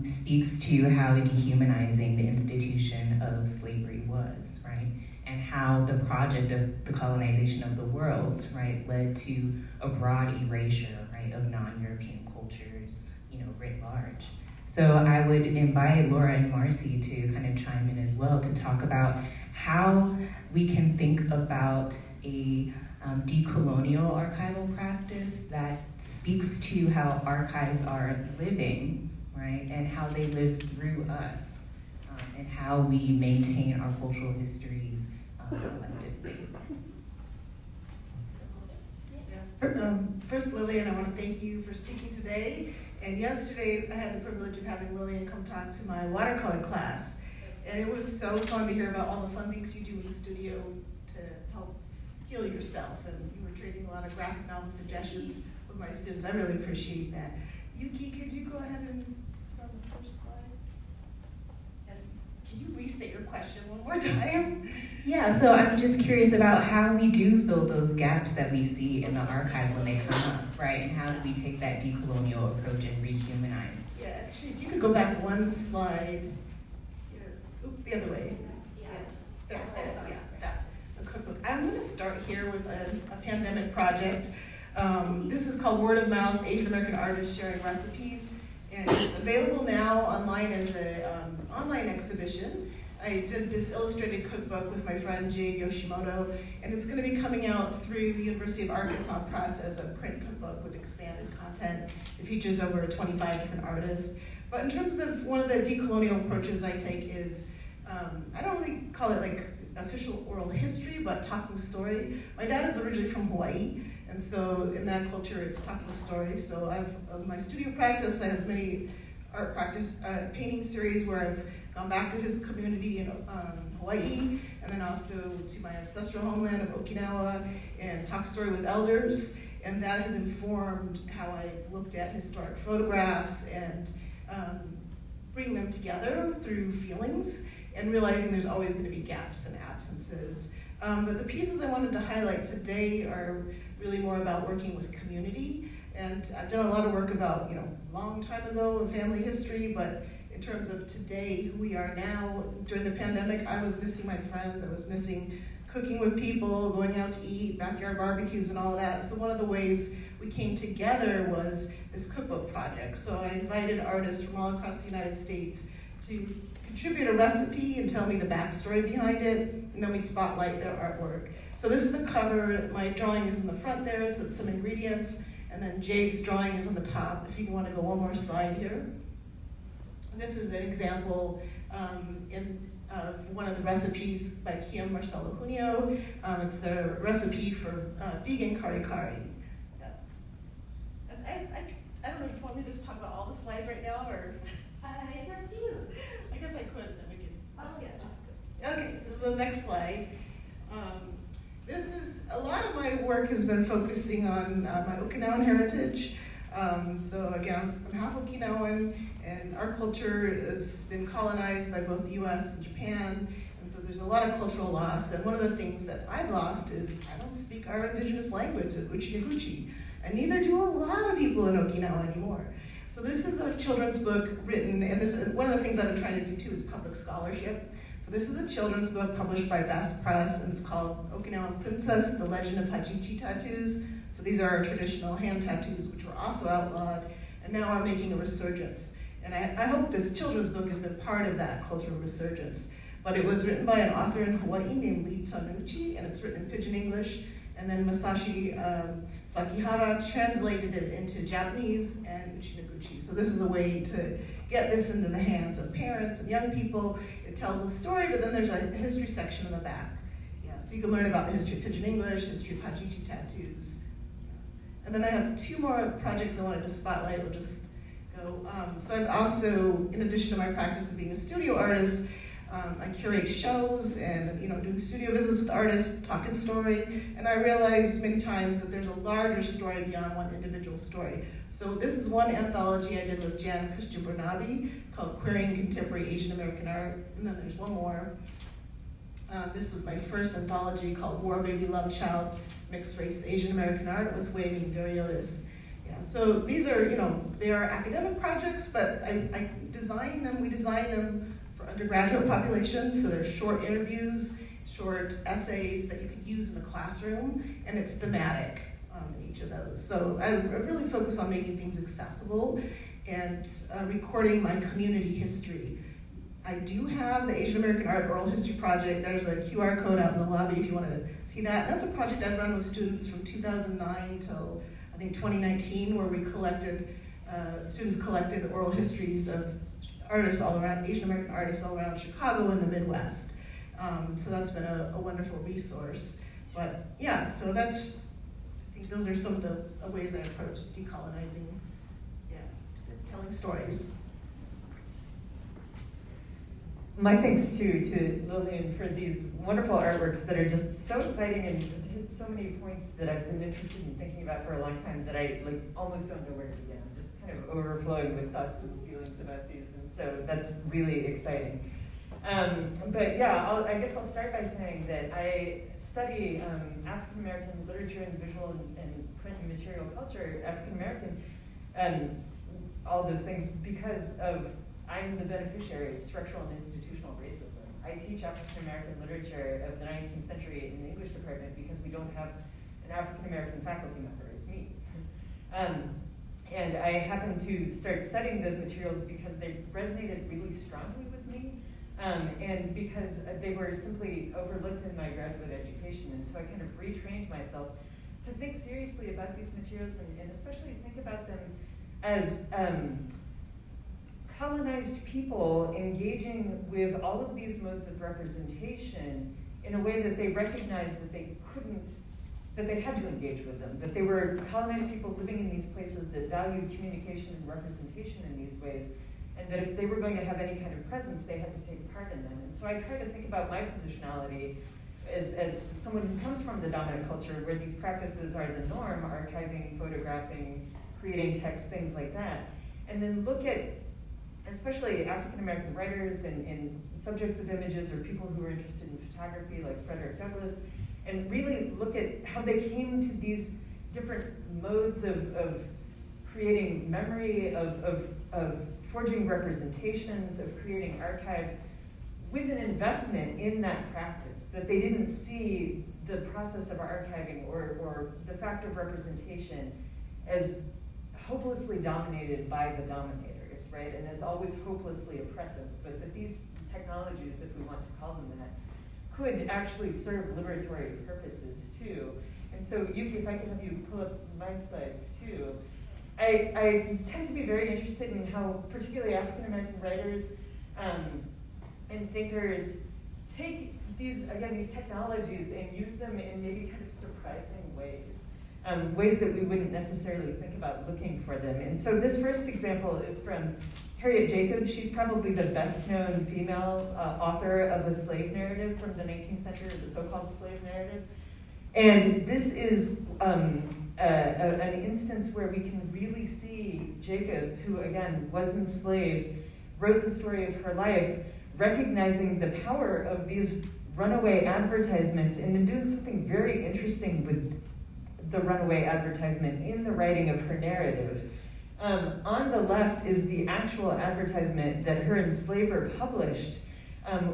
speaks to how dehumanizing the institution of slavery was, right? And how the project of the colonization of the world, right, led to a broad erasure, right, of non-European cultures, writ large. So I would invite Laura and Marcy to kind of chime in as well to talk about how we can think about a decolonial archival practice that speaks to how archives are living, right, and how they live through us, and how we maintain our cultural histories collectively. First, Lillian, I want to thank you for speaking today. And yesterday, I had the privilege of having Lillian come talk to my watercolor class. And it was so fun to hear about all the fun things you do in the studio to help heal yourself. And you were trading a lot of graphic novel suggestions with my students. I really appreciate that. Yuki, could you go ahead and put on the first slide? And can you restate your question one more time? Yeah, so I'm just curious about how we do fill those gaps that we see in the archives when they come up, right? And how do we take that decolonial approach and rehumanize? Yeah, actually, if you could go back one slide. Here. Oop, the other way. Yeah, there, yeah, that. A cookbook. I'm going to start here with a pandemic project. This is called Word of Mouth, Asian American Artists Sharing Recipes, and it's available now online as an online exhibition. I did this illustrated cookbook with my friend Jade Yoshimoto, and it's going to be coming out through University of Arkansas Press as a print cookbook with expanded content. It features over 25 different artists. But in terms of one of the decolonial approaches I take is, I don't really call it like official oral history, but talking story. My dad is originally from Hawaii, and so in that culture it's talking story. So my studio practice, I have many art practice painting series where I've gone back to his community in Hawaii, and then also to my ancestral homeland of Okinawa, and talk story with elders. And that has informed how I've looked at historic photographs and bring them together through feelings, and realizing there's always going to be gaps and absences. But the pieces I wanted to highlight today are really more about working with community. And I've done a lot of work about, long time ago in family history, but in terms of today, who we are now, during the pandemic, I was missing my friends, I was missing cooking with people, going out to eat, backyard barbecues and all of that. So one of the ways we came together was this cookbook project. So I invited artists from all across the United States to contribute a recipe and tell me the backstory behind it, and then we spotlight their artwork. So this is the cover, my drawing is in the front there, it's some ingredients, and then Jade's drawing is on the top, if you want to go one more slide here. And this is an example of one of the recipes by Kim Marcelo Junio. It's the recipe for vegan kari kari. Yeah. And I don't know, you want me to just talk about all the slides right now, or? It's up to you. I guess I could, then we could. Oh, yeah, just okay. This is the next slide. A lot of my work has been focusing on my Okinawan heritage. So again, I'm half Okinawan, and our culture has been colonized by both the U.S. and Japan, and so there's a lot of cultural loss. And one of the things that I've lost is I don't speak our indigenous language, Uchi-Noguchi, and neither do a lot of people in Okinawa anymore. So this is a children's book written, and one of the things I've been trying to do too is public scholarship. So this is a children's book published by Best Press, and it's called Okinawan Princess, The Legend of Hachichi Tattoos. So these are our traditional hand tattoos, which were also outlawed, and now are making a resurgence. And I hope this children's book has been part of that cultural resurgence. But it was written by an author in Hawaii named Lee Tanuchi, and it's written in Pidgin English. And then Masashi Sakihara translated it into Japanese and Uchi-Noguchi. So this is a way to get this into the hands of parents and young people. It tells a story, but then there's a history section in the back. Yeah, so you can learn about the history of Pidgin English, history of Hachichi tattoos. And then I have two more projects I wanted to spotlight. We'll just go. So I've also, in addition to my practice of being a studio artist, I curate shows and doing studio visits with artists, talking story, and I realized many times that there's a larger story beyond one individual story. So this is one anthology I did with Jan and Christian Bernabe called Querying Contemporary Asian American Art, and then there's one more. This was my first anthology called War Baby Love Child, Mixed Race Asian American Art with Wei Ming Dariotis. Yeah, so these are, they are academic projects, but I design them, we design them for undergraduate populations, so they're short interviews, short essays that you could use in the classroom, and it's thematic in each of those. So I really focus on making things accessible and recording my community history. I do have the Asian American Art Oral History Project. There's a QR code out in the lobby if you want to see that. That's a project I've run with students from 2009 till I think 2019, where we collected, students collected oral histories of artists all around, Asian American artists all around Chicago and the Midwest. So that's been a wonderful resource. But yeah, so I think those are some of the ways I approach decolonizing, telling stories. My thanks too to Lillian for these wonderful artworks that are just so exciting and just hit so many points that I've been interested in thinking about for a long time that I almost don't know where to begin. I'm just kind of overflowing with thoughts and feelings about these, and so that's really exciting. But yeah, I guess I'll start by saying that I study African American literature and visual and print and material culture, African American, all those things because I'm the beneficiary of structural and institutional racism. I teach African American literature of the 19th century in the English department because we don't have an African-American faculty member, it's me. And I happened to start studying those materials because they resonated really strongly with me, and because they were simply overlooked in my graduate education. And so I kind of retrained myself to think seriously about these materials and especially think about them as colonized people engaging with all of these modes of representation in a way that they recognized that they couldn't, that they had to engage with them, that they were colonized people living in these places that valued communication and representation in these ways, and that if they were going to have any kind of presence, they had to take part in them. And so I try to think about my positionality as someone who comes from the dominant culture where these practices are the norm, archiving, photographing, creating text, things like that, and then look at especially African-American writers and subjects of images or people who are interested in photography like Frederick Douglass, and really look at how they came to these different modes of creating memory, of forging representations, of creating archives with an investment in that practice, that they didn't see the process of archiving or the fact of representation as hopelessly dominated by the dominator. Right, and is always hopelessly oppressive, but that these technologies, if we want to call them that, could actually serve liberatory purposes too. And so, Yuki, if I could have you pull up my slides too. I tend to be very interested in how particularly African-American writers and thinkers take these technologies and use them in maybe kind of surprising ways. Ways that we wouldn't necessarily think about looking for them. And so this first example is from Harriet Jacobs. She's probably the best known female author of a slave narrative from the 19th century, the so-called slave narrative. And this is an instance where we can really see Jacobs, who again was enslaved, wrote the story of her life, recognizing the power of these runaway advertisements and then doing something very interesting with the runaway advertisement in the writing of her narrative. On the left is the actual advertisement that her enslaver published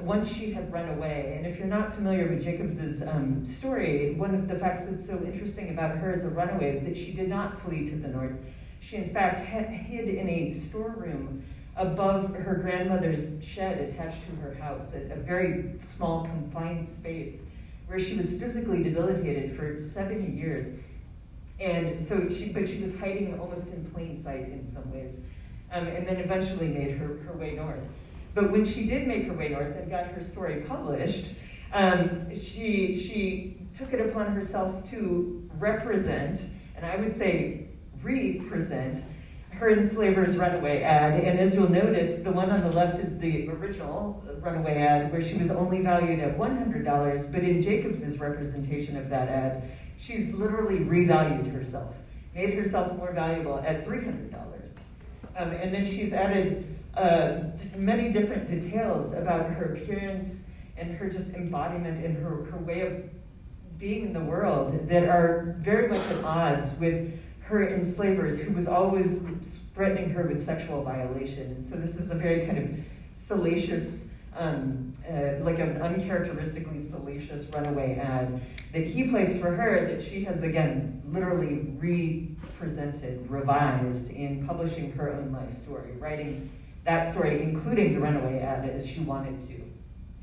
once she had run away. And if you're not familiar with Jacobs's story, one of the facts that's so interesting about her as a runaway is that she did not flee to the north. She in fact hid in a storeroom above her grandmother's shed attached to her house, a very small confined space, where she was physically debilitated for 70 years. And so she was hiding almost in plain sight in some ways, and then eventually made her way north. But when she did make her way north and got her story published, she took it upon herself to represent, and I would say represent, her enslaver's runaway ad. And as you'll notice, the one on the left is the original runaway ad, where she was only valued at $100, but in Jacobs's representation of that ad, she's literally revalued herself, made herself more valuable at $300. And then she's added many different details about her appearance and her just embodiment and her way of being in the world that are very much at odds with her enslavers, who was always threatening her with sexual violation. And so this is a very kind of salacious, like an uncharacteristically salacious runaway ad that he placed for her, that she has again literally represented, revised in publishing her own life story, writing that story, including the runaway ad, as she wanted to,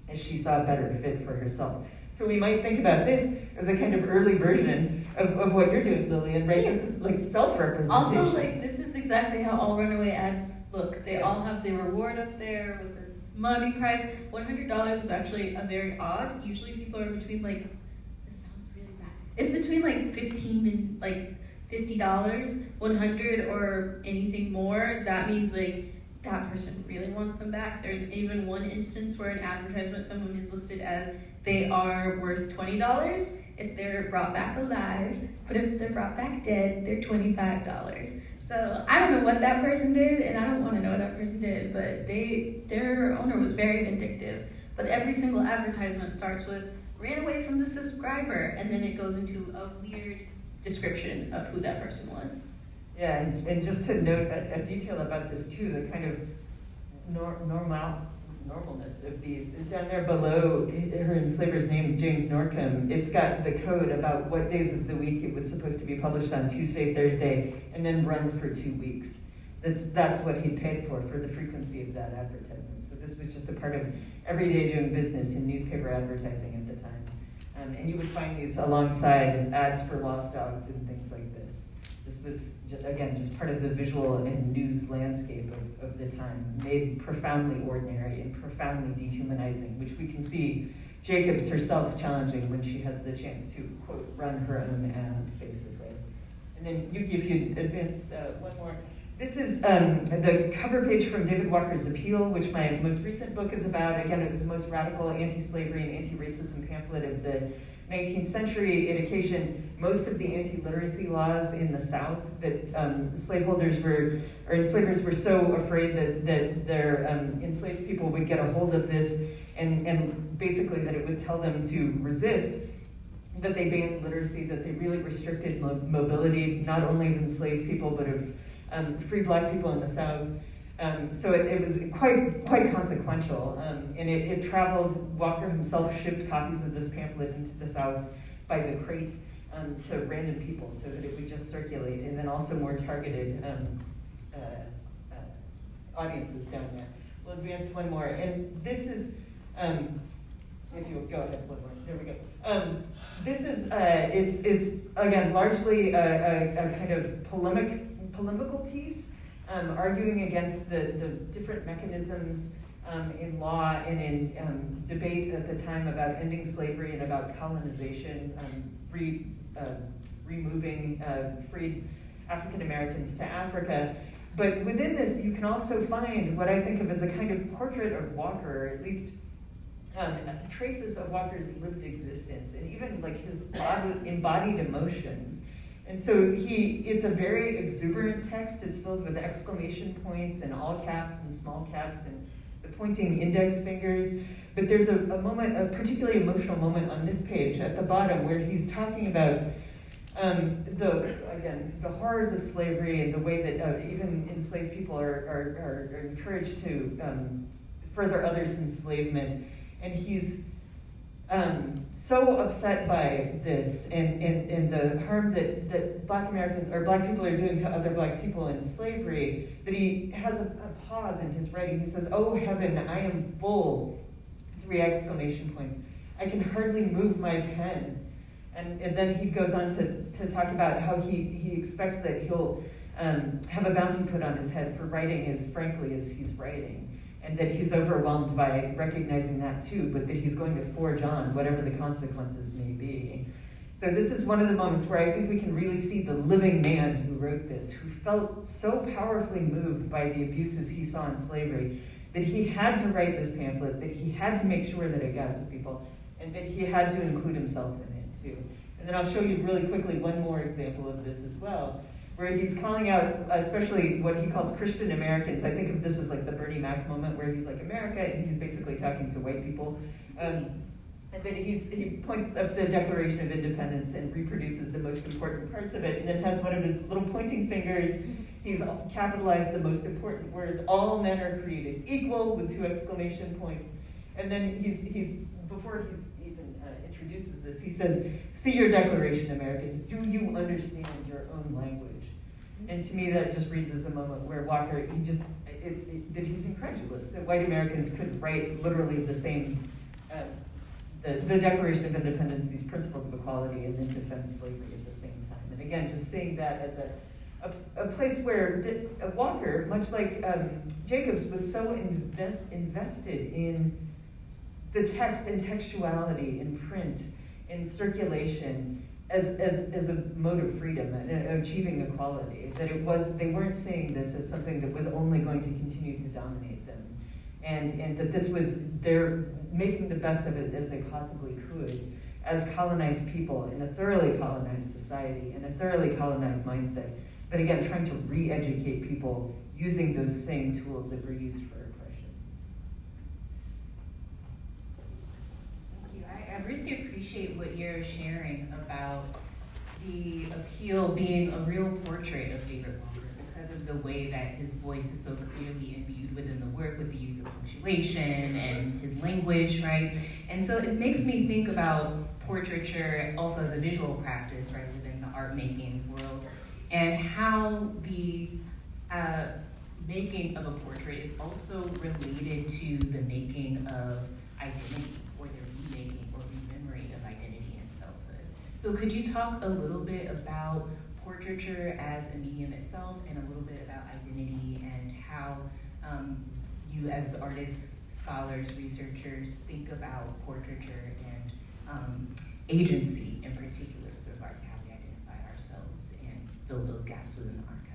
as she saw a better fit for herself. So we might think about this as a kind of early version of what you're doing, Lillian, right? Yes. This is like self-representation. Also, like, this is exactly how all runaway ads look. They all have the reward up there with the money price. $100 is actually a very odd. Usually people are between like, this sounds really bad. It's between like $15 and like $50, 100 or anything more. That means like that person really wants them back. There's even one instance where an advertisement, someone is listed as they are worth $20 if they're brought back alive, but if they're brought back dead, they're $25. So I don't know what that person did, and I don't want to know what that person did, but their owner was very vindictive. But every single advertisement starts with, ran away from the subscriber, and then it goes into a weird description of who that person was. Yeah, and just to note a detail about this too, the kind of normalness of these is down there below her enslaver's name, James Norcombe. It's got the code about what days of the week it was supposed to be published on, Tuesday, Thursday, and then run for 2 weeks. That's what he paid for the frequency of that advertisement. So this was just a part of everyday doing business in newspaper advertising at the time. And you would find these alongside ads for lost dogs and things like this. This was, again, just part of the visual and news landscape of the time, made profoundly ordinary and profoundly dehumanizing, which we can see Jacobs herself challenging when she has the chance to, quote, run her own ad, basically. And then, Yuki, if you advance one more. This is the cover page from David Walker's Appeal, which my most recent book is about. Again, it's the most radical anti-slavery and anti-racism pamphlet of the 19th century. It occasioned most of the anti-literacy laws in the South that enslavers were so afraid that their enslaved people would get a hold of this and basically that it would tell them to resist, that they banned literacy, that they really restricted mobility, not only of enslaved people, but of free black people in the South. So it was quite consequential, and it traveled. Walker himself shipped copies of this pamphlet into the South by the crate to random people so that it would just circulate, and then also more targeted audiences down there. We'll advance one more, and this is, if you would go ahead, one more, there we go. This is, it's again, largely a kind of polemical piece, arguing against the different mechanisms in law and in debate at the time about ending slavery and about colonization, removing freed African Americans to Africa. But within this, you can also find what I think of as a kind of portrait of Walker, or at least traces of Walker's lived existence, and even like his embodied emotions. And so it's a very exuberant text. It's filled with exclamation points and all caps and small caps and the pointing index fingers. But there's a moment, a particularly emotional moment on this page at the bottom where he's talking about the horrors of slavery and the way that even enslaved people are encouraged to further others' enslavement. And he's so upset by this and the harm that Black Americans or Black people are doing to other Black people in slavery that he has a pause in his writing. He says, "Oh heaven, I am full," 3 exclamation points. "I can hardly move my pen." And then he goes on to talk about how he expects that he'll have a bounty put on his head for writing as frankly as he's writing. And that he's overwhelmed by recognizing that too, but that he's going to forge on, whatever the consequences may be. So this is one of the moments where I think we can really see the living man who wrote this, who felt so powerfully moved by the abuses he saw in slavery, that he had to write this pamphlet, that he had to make sure that it got to people, and that he had to include himself in it too. And then I'll show you really quickly one more example of this as well, where he's calling out, especially what he calls Christian Americans. I think of this as like the Bernie Mac moment, where he's like America, and he's basically talking to white people. But he points up the Declaration of Independence and reproduces the most important parts of it, and then has one of his little pointing fingers. He's capitalized the most important words. "All men are created equal," with 2 exclamation points. And then before he's even introduces this, he says, "See your Declaration, Americans. Do you understand your own language?" And to me, that just reads as a moment where Walker, that he's incredulous, that white Americans could write literally the same, the Declaration of Independence, these principles of equality, and then defend slavery at the same time. And again, just seeing that as a place where Walker, much like Jacobs, was so invested in the text and textuality in print, in circulation, as a mode of freedom and achieving equality, that they weren't seeing this as something that was only going to continue to dominate them, and that this was, they're making the best of it as they possibly could as colonized people in a thoroughly colonized society, in a thoroughly colonized mindset, but again, trying to re-educate people using those same tools that were used for oppression. I really appreciate what you're sharing about the Appeal being a real portrait of David Walker, because of of the way that his voice is so clearly imbued within the work with the use of punctuation and his language, right? And so it makes me think about portraiture also as a visual practice, right, within the art making world, and how the making of a portrait is also related to the making of identity, or the remaking or remembering of identity and selfhood. So could you talk a little bit about portraiture as a medium itself, and a little bit about identity, and how you as artists, scholars, researchers think about portraiture and agency in particular with regard to how we identify ourselves and fill those gaps within the archive?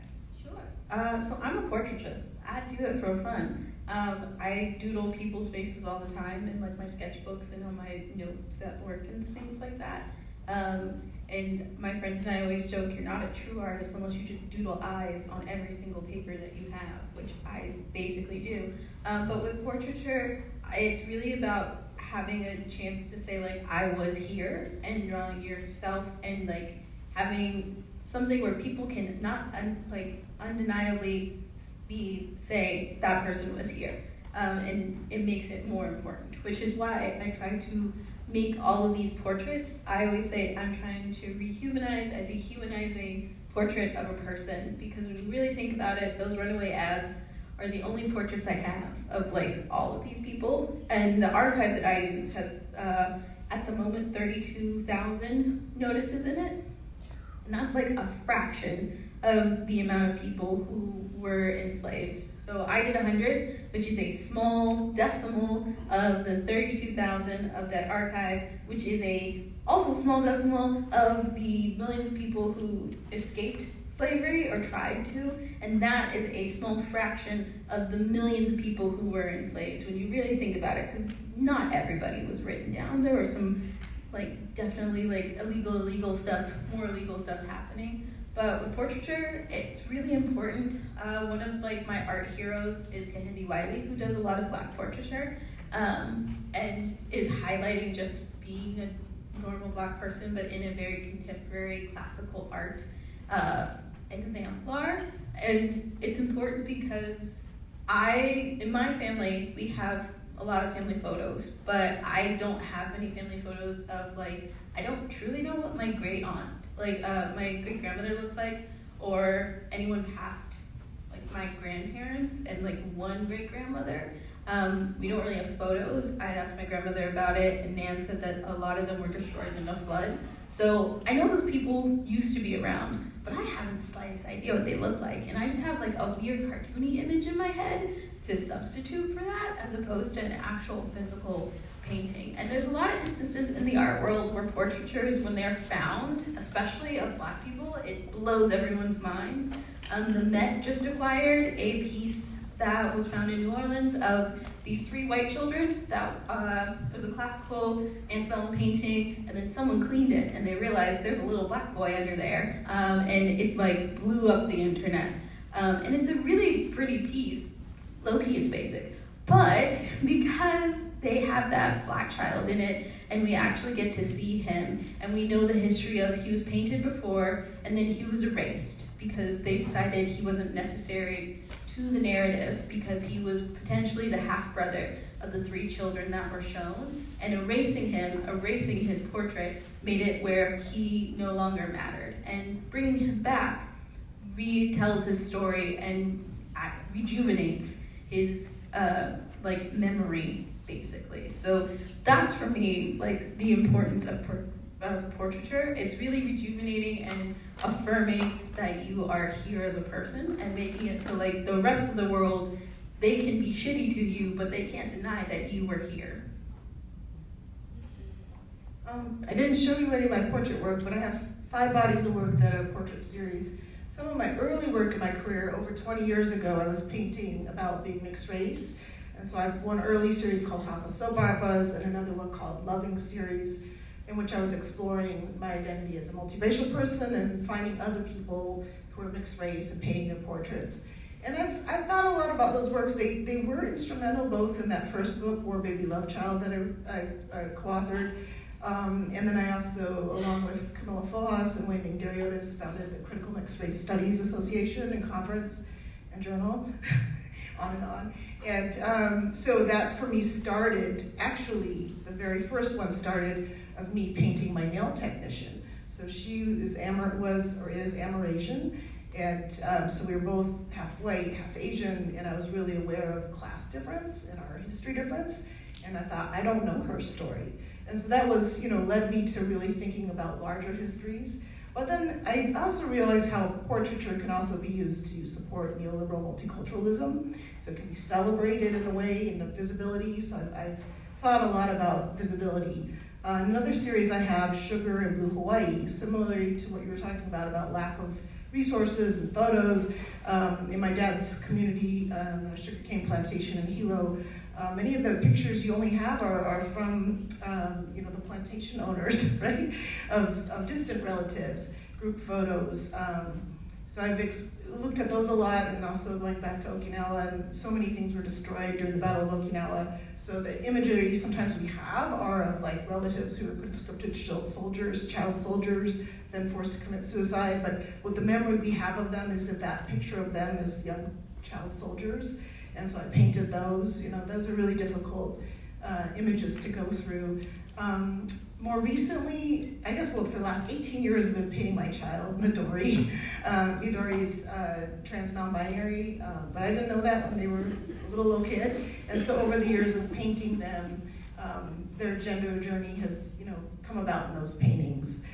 Sure. So I'm a portraitist. I do it for fun. I doodle people's faces all the time in like my sketchbooks and on my notes at work and things like that. And my friends and I always joke, you're not a true artist unless you just doodle eyes on every single paper that you have, which I basically do. But with portraiture, it's really about having a chance to say like, I was here, and drawing yourself, and like having something where people can not undeniably say that person was here. And it makes it more important, which is why I try to make all of these portraits. I always say I'm trying to rehumanize a dehumanizing portrait of a person, because when you really think about it, those runaway ads are the only portraits I have of like all of these people. And the archive that I use has, at the moment, 32,000 notices in it. And that's like a fraction of the amount of people who were enslaved. So I did 100, which is a small decimal of the 32,000 of that archive, which is a also small decimal of the millions of people who escaped slavery or tried to, and that is a small fraction of the millions of people who were enslaved when you really think about it, because not everybody was written down. There were some definitely illegal stuff, more illegal stuff happening. But with portraiture, it's really important. One of my art heroes is Kehinde Wiley, who does a lot of Black portraiture, and is highlighting just being a normal Black person, but in a very contemporary classical art exemplar. And it's important because in my family, we have a lot of family photos, but I don't have many family photos of I don't truly know what my great aunt, my great grandmother looks like, or anyone past my grandparents and one great grandmother. We don't really have photos. I asked my grandmother about it, and Nan said that a lot of them were destroyed in a flood. So I know those people used to be around, but I haven't the slightest idea what they look like. And I just have a weird cartoony image in my head to substitute for that, as opposed to an actual physical painting. And there's a lot of instances in the art world where portraitures, when they're found, especially of Black people, it blows everyone's minds. The Met just acquired a piece that was found in New Orleans of these 3 white children. That was a classical antebellum painting, and then someone cleaned it, and they realized there's a little Black boy under there, and it blew up the internet. And it's a really pretty piece. Low-key, it's basic. But because they have that Black child in it, and we actually get to see him, and we know the history of he was painted before, and then he was erased because they decided he wasn't necessary to the narrative because he was potentially the half-brother of the 3 children that were shown, and erasing his portrait, made it where he no longer mattered. And bringing him back retells his story and rejuvenates his memory, basically. So that's for me the importance of portraiture. It's really rejuvenating and affirming that you are here as a person, and making it so the rest of the world, they can be shitty to you, but they can't deny that you were here. I didn't show you any of my portrait work, but I have 5 bodies of work that are a portrait series. Some of my early work in my career, over 20 years ago, I was painting about being mixed race. And so I have one early series called How Soap Operas, and another one called Loving Series, in which I was exploring my identity as a multiracial person and finding other people who were mixed race and painting their portraits. And I've thought a lot about those works. They were instrumental both in that first book, War Baby Love Child, that I co-authored. And then I also, along with Camilla Fojas and Wei-Ming Dariotis, founded the Critical Mixed Race Studies Association and Conference. and journal, on and on. And so that for me started, actually, the very first one started of me painting my nail technician. So she is Amerasian, and so we were both half white, half Asian, and I was really aware of class difference and our history difference, and I thought, I don't know her story. And so that was, led me to really thinking about larger histories. But then I also realized how portraiture can also be used to support neoliberal multiculturalism. So it can be celebrated in a way, in the visibility. So I've thought a lot about visibility. Another series I have, Sugar in Blue Hawaii, similarly to what you were talking about lack of resources and photos. In my dad's community, sugarcane plantation in Hilo, many of the pictures you only have are from the plantation owners, right? Of distant relatives, group photos. So I've looked at those a lot, and also going back to Okinawa, and so many things were destroyed during the Battle of Okinawa. So the imagery sometimes we have are of like relatives who were conscripted soldiers, child soldiers, then forced to commit suicide. But what the memory we have of them is that picture of them as young child soldiers. And so I painted those. Those are really difficult images to go through. More recently, I guess, for the last 18 years, I've been painting my child, Midori. Midori is trans non-binary, but I didn't know that when they were a little kid. And so over the years of painting them, their gender journey has, come about in those paintings.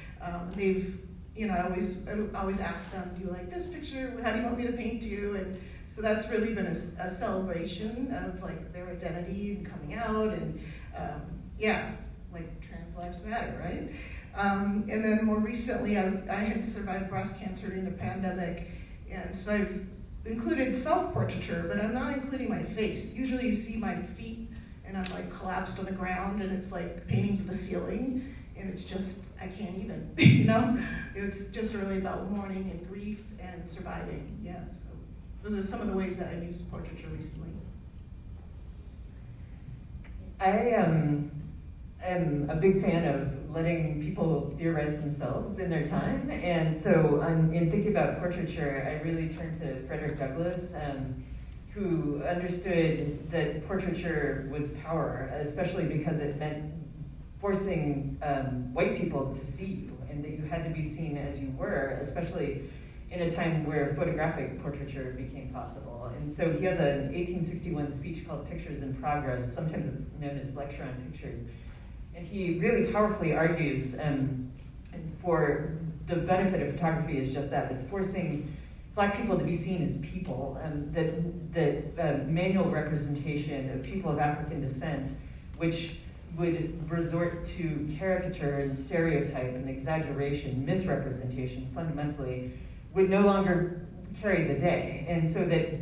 They've, I always ask them, do you like this picture? How do you want me to paint you? And so that's really been a celebration of like their identity and coming out, and like trans lives matter, right? And then more recently, I had survived breast cancer during the pandemic, and so I've included self-portraiture, but I'm not including my face. Usually you see my feet, and I'm like collapsed on the ground, and it's like paintings of the ceiling, and it's just, I can't even, It's just really about mourning and grief and surviving, so those are some of the ways that I've used portraiture recently. I am a big fan of letting people theorize themselves in their time, and so in thinking about portraiture, I really turned to Frederick Douglass, who understood that portraiture was power, especially because it meant forcing white people to see you, and that you had to be seen as you were, especially in a time where photographic portraiture became possible. And so he has an 1861 speech called Pictures in Progress, sometimes it's known as Lecture on Pictures. And he really powerfully argues for the benefit of photography is just that, it's forcing Black people to be seen as people, that manual representation of people of African descent, which would resort to caricature and stereotype and exaggeration, misrepresentation fundamentally, would no longer carry the day. And so that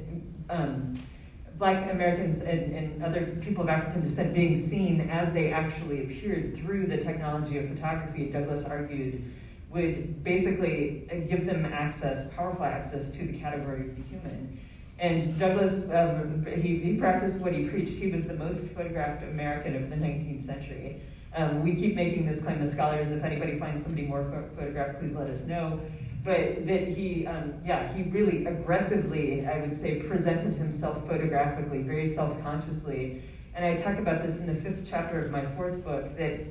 Black Americans and other people of African descent being seen as they actually appeared through the technology of photography, Douglass argued, would basically give them access, powerful access to the category of the human. And Douglass, he practiced what he preached. He was the most photographed American of the 19th century. We keep making this claim as scholars. If anybody finds somebody more photographed, please let us know. But that he really aggressively, I would say, presented himself photographically, very self-consciously. And I talk about this in the 5th chapter of my 4th book, that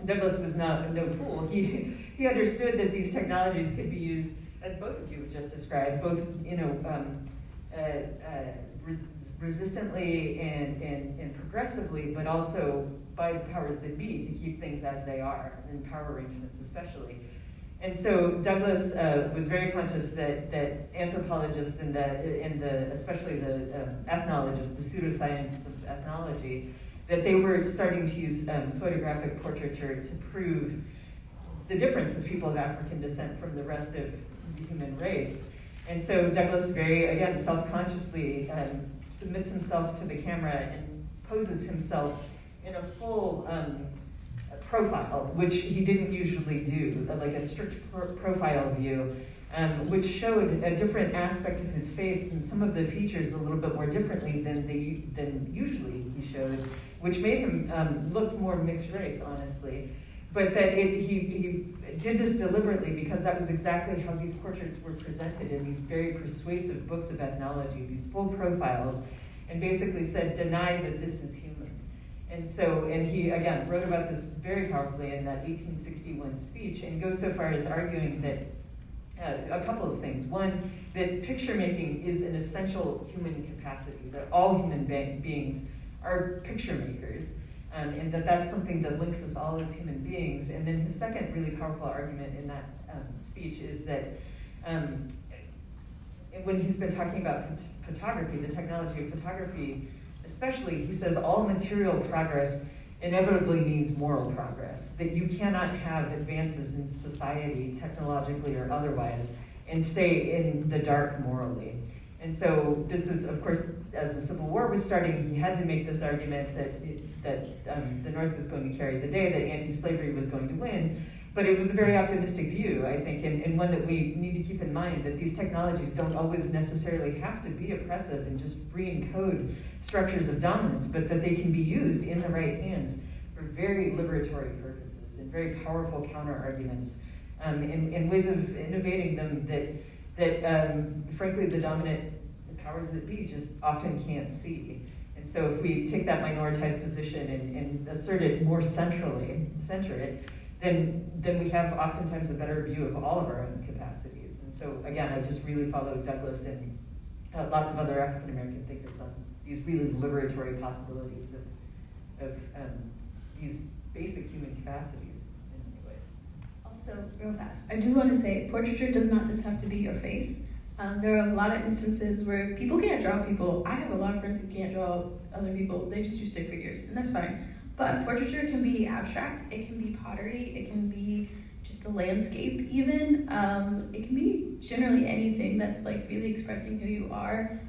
Douglass was no fool. He understood that these technologies could be used, as both of you just described, both resistantly and progressively, but also by the powers that be to keep things as they are, in power arrangements especially. And so Douglass was very conscious that anthropologists and especially the ethnologists, the pseudoscience of ethnology, that they were starting to use photographic portraiture to prove the difference of people of African descent from the rest of the human race. And so Douglass very, again, self-consciously submits himself to the camera and poses himself in a full profile, which he didn't usually do, like a strict profile view, which showed a different aspect of his face and some of the features a little bit more differently than usually he showed, which made him look more mixed race, honestly. but that he did this deliberately because that was exactly how these portraits were presented in these very persuasive books of ethnology, these full profiles, and basically said, deny that this is human. And so, and he, again, wrote about this very powerfully in that 1861 speech, and goes so far as arguing that a couple of things. One, that picture making is an essential human capacity, that all human beings are picture makers, and that that's something that links us all as human beings. And then his second really powerful argument in that speech is that when he's been talking about photography, the technology of photography, especially, he says all material progress inevitably means moral progress, that you cannot have advances in society, technologically or otherwise, and stay in the dark morally. And so this is, of course, as the Civil War was starting, he had to make this argument that the North was going to carry the day, that anti-slavery was going to win. But it was a very optimistic view, I think, and one that we need to keep in mind, that these technologies don't always necessarily have to be oppressive and just re-encode structures of dominance, but that they can be used in the right hands for very liberatory purposes and very powerful counter-arguments, in ways of innovating them that frankly, the dominant powers that be just often can't see. And so if we take that minoritized position and assert it more centrally, center it, then we have oftentimes a better view of all of our own capacities. And so again, I just really follow Douglass and lots of other African American thinkers on these really liberatory possibilities of these basic human capacities in many ways. Also, real fast, I do want to say portraiture does not just have to be your face. There are a lot of instances where people can't draw people. I have a lot of friends who can't draw other people. They just do stick figures, and that's fine. But portraiture can be abstract, it can be pottery, it can be just a landscape even. It can be generally anything that's like really expressing who you are.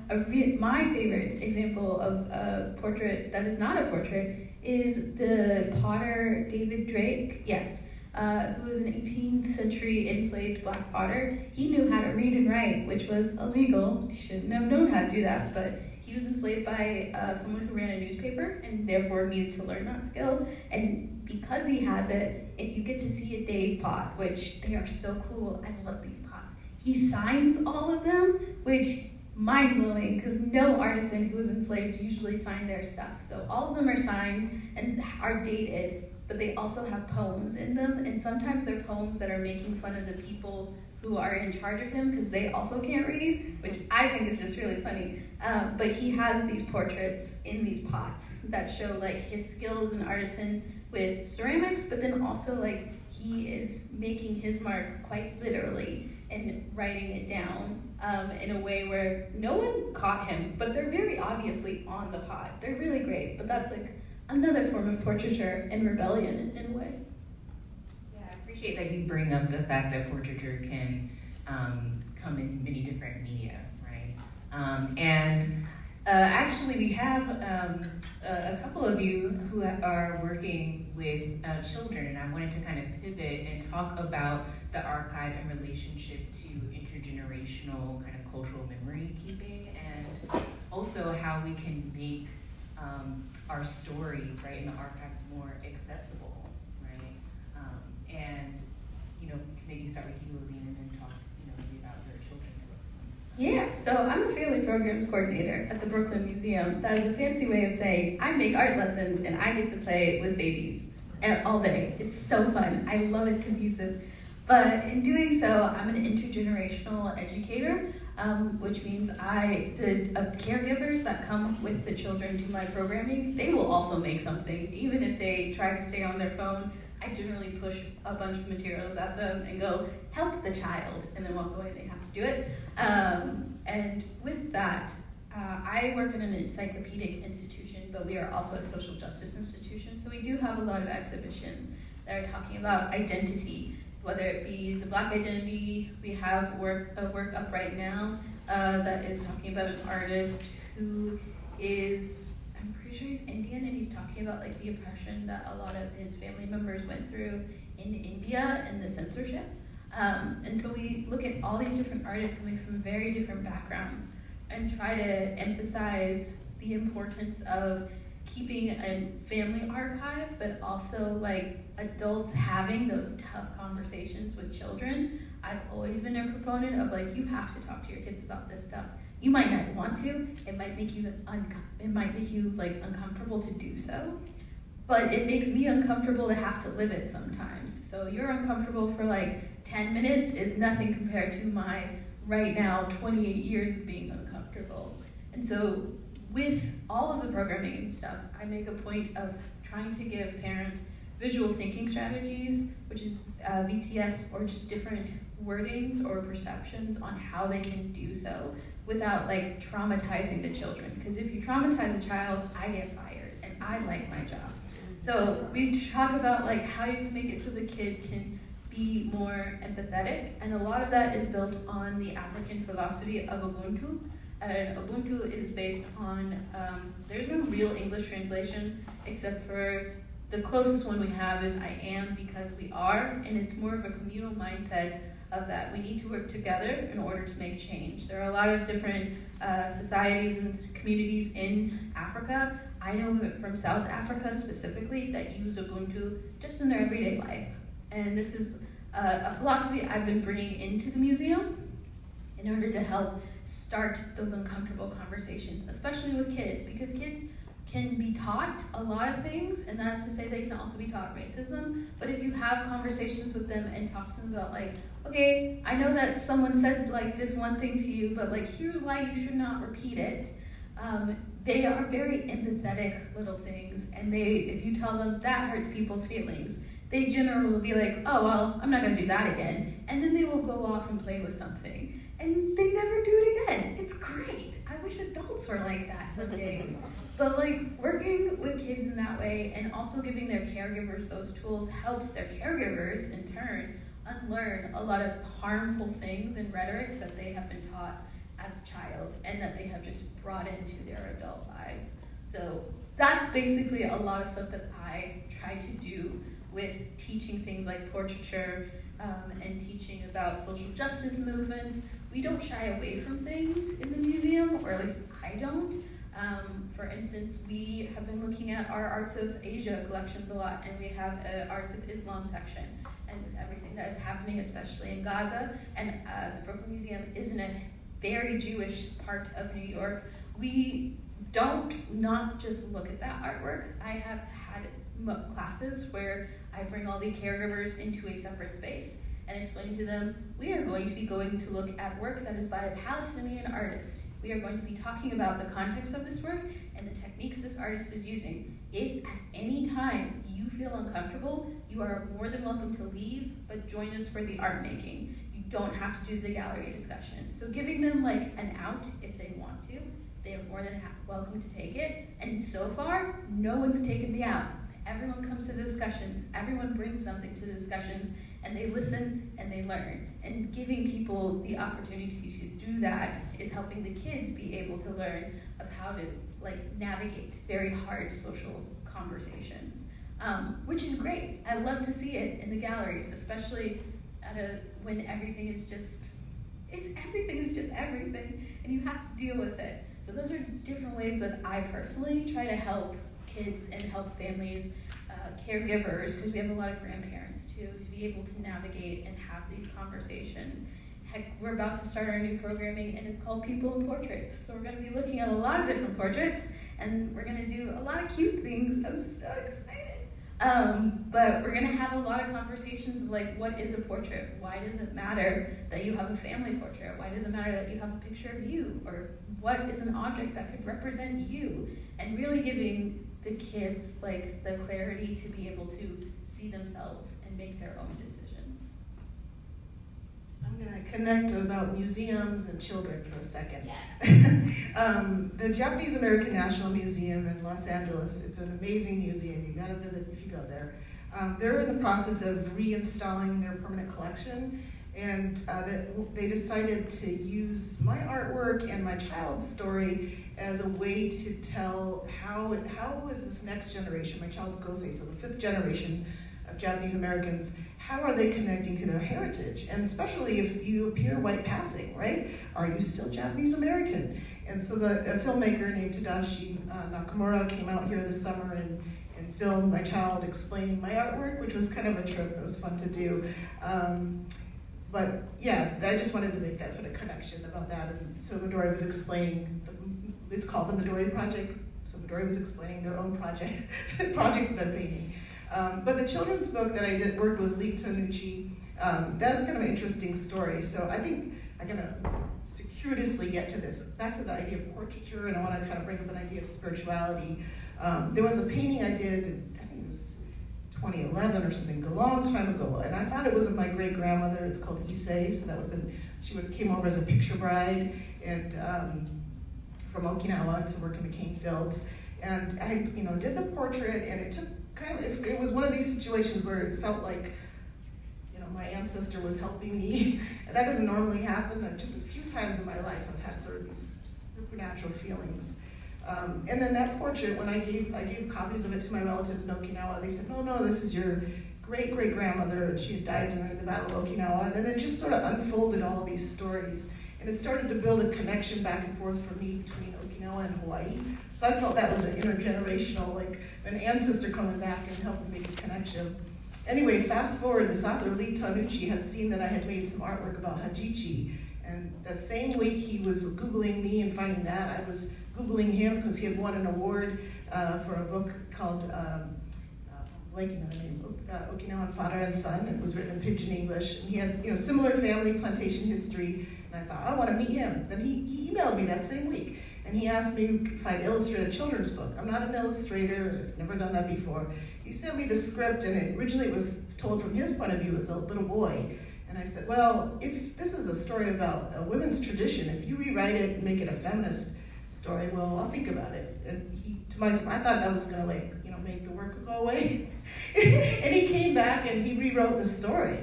My favorite example of a portrait that is not a portrait is the potter David Drake, who was an 18th century enslaved black potter. He knew how to read and write, which was illegal. He shouldn't have known how to do that, but he was enslaved by someone who ran a newspaper and therefore needed to learn that skill. And because he has it, if you get to see a Dave pot, which they are so cool, I love these pots. He signs all of them, which mind-blowing, because no artisan who was enslaved usually signed their stuff. So all of them are signed and are dated, but they also have poems in them, and sometimes they're poems that are making fun of the people who are in charge of him because they also can't read, which I think is just really funny. But he has these portraits in these pots that show like his skill as an artisan with ceramics, but then also like he is making his mark quite literally and writing it down in a way where no one caught him, but they're very obviously on the pot. They're really great, but that's like another form of portraiture and rebellion in a way. Yeah, I appreciate that you bring up the fact that portraiture can come in many different media, right? Actually, we have a couple of you who are working with children, and I wanted to kind of pivot and talk about the archive in relationship to intergenerational kind of cultural memory keeping, and also how we can make our stories, right, in the archives more accessible, right? And, maybe start with you, Lillian, and then talk, maybe about your children's books. Yeah, so I'm a family programs coordinator at the Brooklyn Museum. That is a fancy way of saying I make art lessons and I get to play with babies all day. It's so fun. I love it to pieces. But in doing so, I'm an intergenerational educator, which means the caregivers that come with the children to my programming, they will also make something. Even if they try to stay on their phone, I generally push a bunch of materials at them and go, help the child, and then walk away, they have to do it. And with that, I work in an encyclopedic institution, but we are also a social justice institution, so we do have a lot of exhibitions that are talking about identity, whether it be the Black identity. We have a work up right now that is talking about an artist who is, I'm pretty sure he's Indian, and he's talking about like the oppression that a lot of his family members went through in India and the censorship. And so we look at all these different artists coming from very different backgrounds and try to emphasize the importance of keeping a family archive, but also like adults having those tough conversations with children. I've always been a proponent of like, you have to talk to your kids about this stuff. You might not want to. It might make you like uncomfortable to do so, but it makes me uncomfortable to have to live it sometimes. So you're uncomfortable for like 10 minutes is nothing compared to my right now 28 years of being uncomfortable. And so with all of the programming and stuff, I make a point of trying to give parents visual thinking strategies, which is VTS, or just different wordings or perceptions on how they can do so without like traumatizing the children. Because if you traumatize a child, I get fired, and I like my job. So we talk about like how you can make it so the kid can be more empathetic, and a lot of that is built on the African philosophy of Ubuntu. And Ubuntu is based on, there's no real English translation, except for the closest one we have is I am because we are, and it's more of a communal mindset of that. We need to work together in order to make change. There are a lot of different societies and communities in Africa. I know from South Africa specifically that use Ubuntu just in their everyday life. And this is a philosophy I've been bringing into the museum in order to help start those uncomfortable conversations, especially with kids, because kids can be taught a lot of things, and that's to say they can also be taught racism. But if you have conversations with them and talk to them about like, okay, I know that someone said like this one thing to you, but like here's why you should not repeat it. They are very empathetic little things, and if you tell them that hurts people's feelings, they generally will be like, oh, well, I'm not gonna do that again. And then they will go off and play with something. And they never do it again. It's great. I wish adults were like that some days. But like working with kids in that way and also giving their caregivers those tools helps their caregivers in turn unlearn a lot of harmful things and rhetorics that they have been taught as a child and that they have just brought into their adult lives. So that's basically a lot of stuff that I try to do with teaching things like portraiture and teaching about social justice movements. We don't shy away from things in the museum, or at least I don't. For instance, we have been looking at our Arts of Asia collections a lot, and we have an Arts of Islam section. And with everything that is happening, especially in Gaza, and the Brooklyn Museum is in a very Jewish part of New York, we don't not just look at that artwork. I have had classes where I bring all the caregivers into a separate space and explain to them, we are going to be going to look at work that is by a Palestinian artist. We are going to be talking about the context of this work and the techniques this artist is using. If at any time you feel uncomfortable, you are more than welcome to leave, but join us for the art making. You don't have to do the gallery discussion. So giving them like an out if they want to, they are more than welcome to take it. And so far, no one's taken the out. Everyone comes to the discussions, everyone brings something to the discussions, and they listen and they learn. And giving people the opportunity to do that is helping the kids be able to learn of how to like navigate very hard social conversations, which is great. I love to see it in the galleries, especially when everything is just everything, and you have to deal with it. So those are different ways that I personally try to help kids and help families, caregivers, because we have a lot of grandparents too, to be able to navigate and have these conversations. Heck, we're about to start our new programming, and it's called People in Portraits. So we're going to be looking at a lot of different portraits, and we're going to do a lot of cute things. I'm so excited. But we're going to have a lot of conversations of like, what is a portrait? Why does it matter that you have a family portrait? Why does it matter that you have a picture of you? Or what is an object that could represent you? And really giving the kids like the clarity to be able to see themselves and make their own decisions. I'm going to connect about museums and children for a second. Yes. The Japanese American National Museum in Los Angeles, it's an amazing museum. You got to visit if you go there. They're in the process of reinstalling their permanent collection, and they decided to use my artwork and my child's story as a way to tell how is this next generation, my child's Gosei, so the 5th generation of Japanese Americans, how are they connecting to their heritage? And especially if you appear white passing, right? Are you still Japanese American? And so a filmmaker named Tadashi Nakamura came out here this summer and filmed my child explaining my artwork, which was kind of a trip. It was fun to do. But yeah, I just wanted to make that sort of connection about that. And so Midori was explaining, it's called the Midori Project. So Midori was explaining their own projects they're painting. But the children's book that I worked with Lee Tanucci, that's kind of an interesting story. So I think I'm gonna circuitously get to this, back to the idea of portraiture, and I wanna kind of bring up an idea of spirituality. There was a painting I did, I think it was 2011 or something, a long time ago, and I thought it was of my great grandmother. It's called Issei, so that would have been, came over as a picture bride, and from Okinawa to work in the cane fields. And I, did the portrait, and it took it was one of these situations where it felt like, my ancestor was helping me. And that doesn't normally happen. Just a few times in my life I've had sort of these supernatural feelings. And then that portrait, when I gave copies of it to my relatives in Okinawa, they said, no, this is your great-great-grandmother. She had died during the Battle of Okinawa. And then it just sort of unfolded all these stories. And it started to build a connection back and forth for me between Okinawa and Hawaii. So I felt that was an intergenerational, like an ancestor coming back and helping make a connection. Anyway, fast forward, this author, Lee Tanucci, had seen that I had made some artwork about Hajichi. And that same week he was Googling me and finding that. I was Googling him because he had won an award for a book called, blanking on the name, Okinawan Father and Son. It was written in Pidgin English. And he had similar family plantation history. And I thought, I want to meet him. Then he emailed me that same week. And he asked me if I'd illustrate a children's book. I'm not an illustrator, I've never done that before. He sent me the script, and originally it was told from his point of view as a little boy. And I said, well, if this is a story about a women's tradition, if you rewrite it and make it a feminist story, well, I'll think about it. And I thought that was gonna make the work go away. And he came back and he rewrote the story.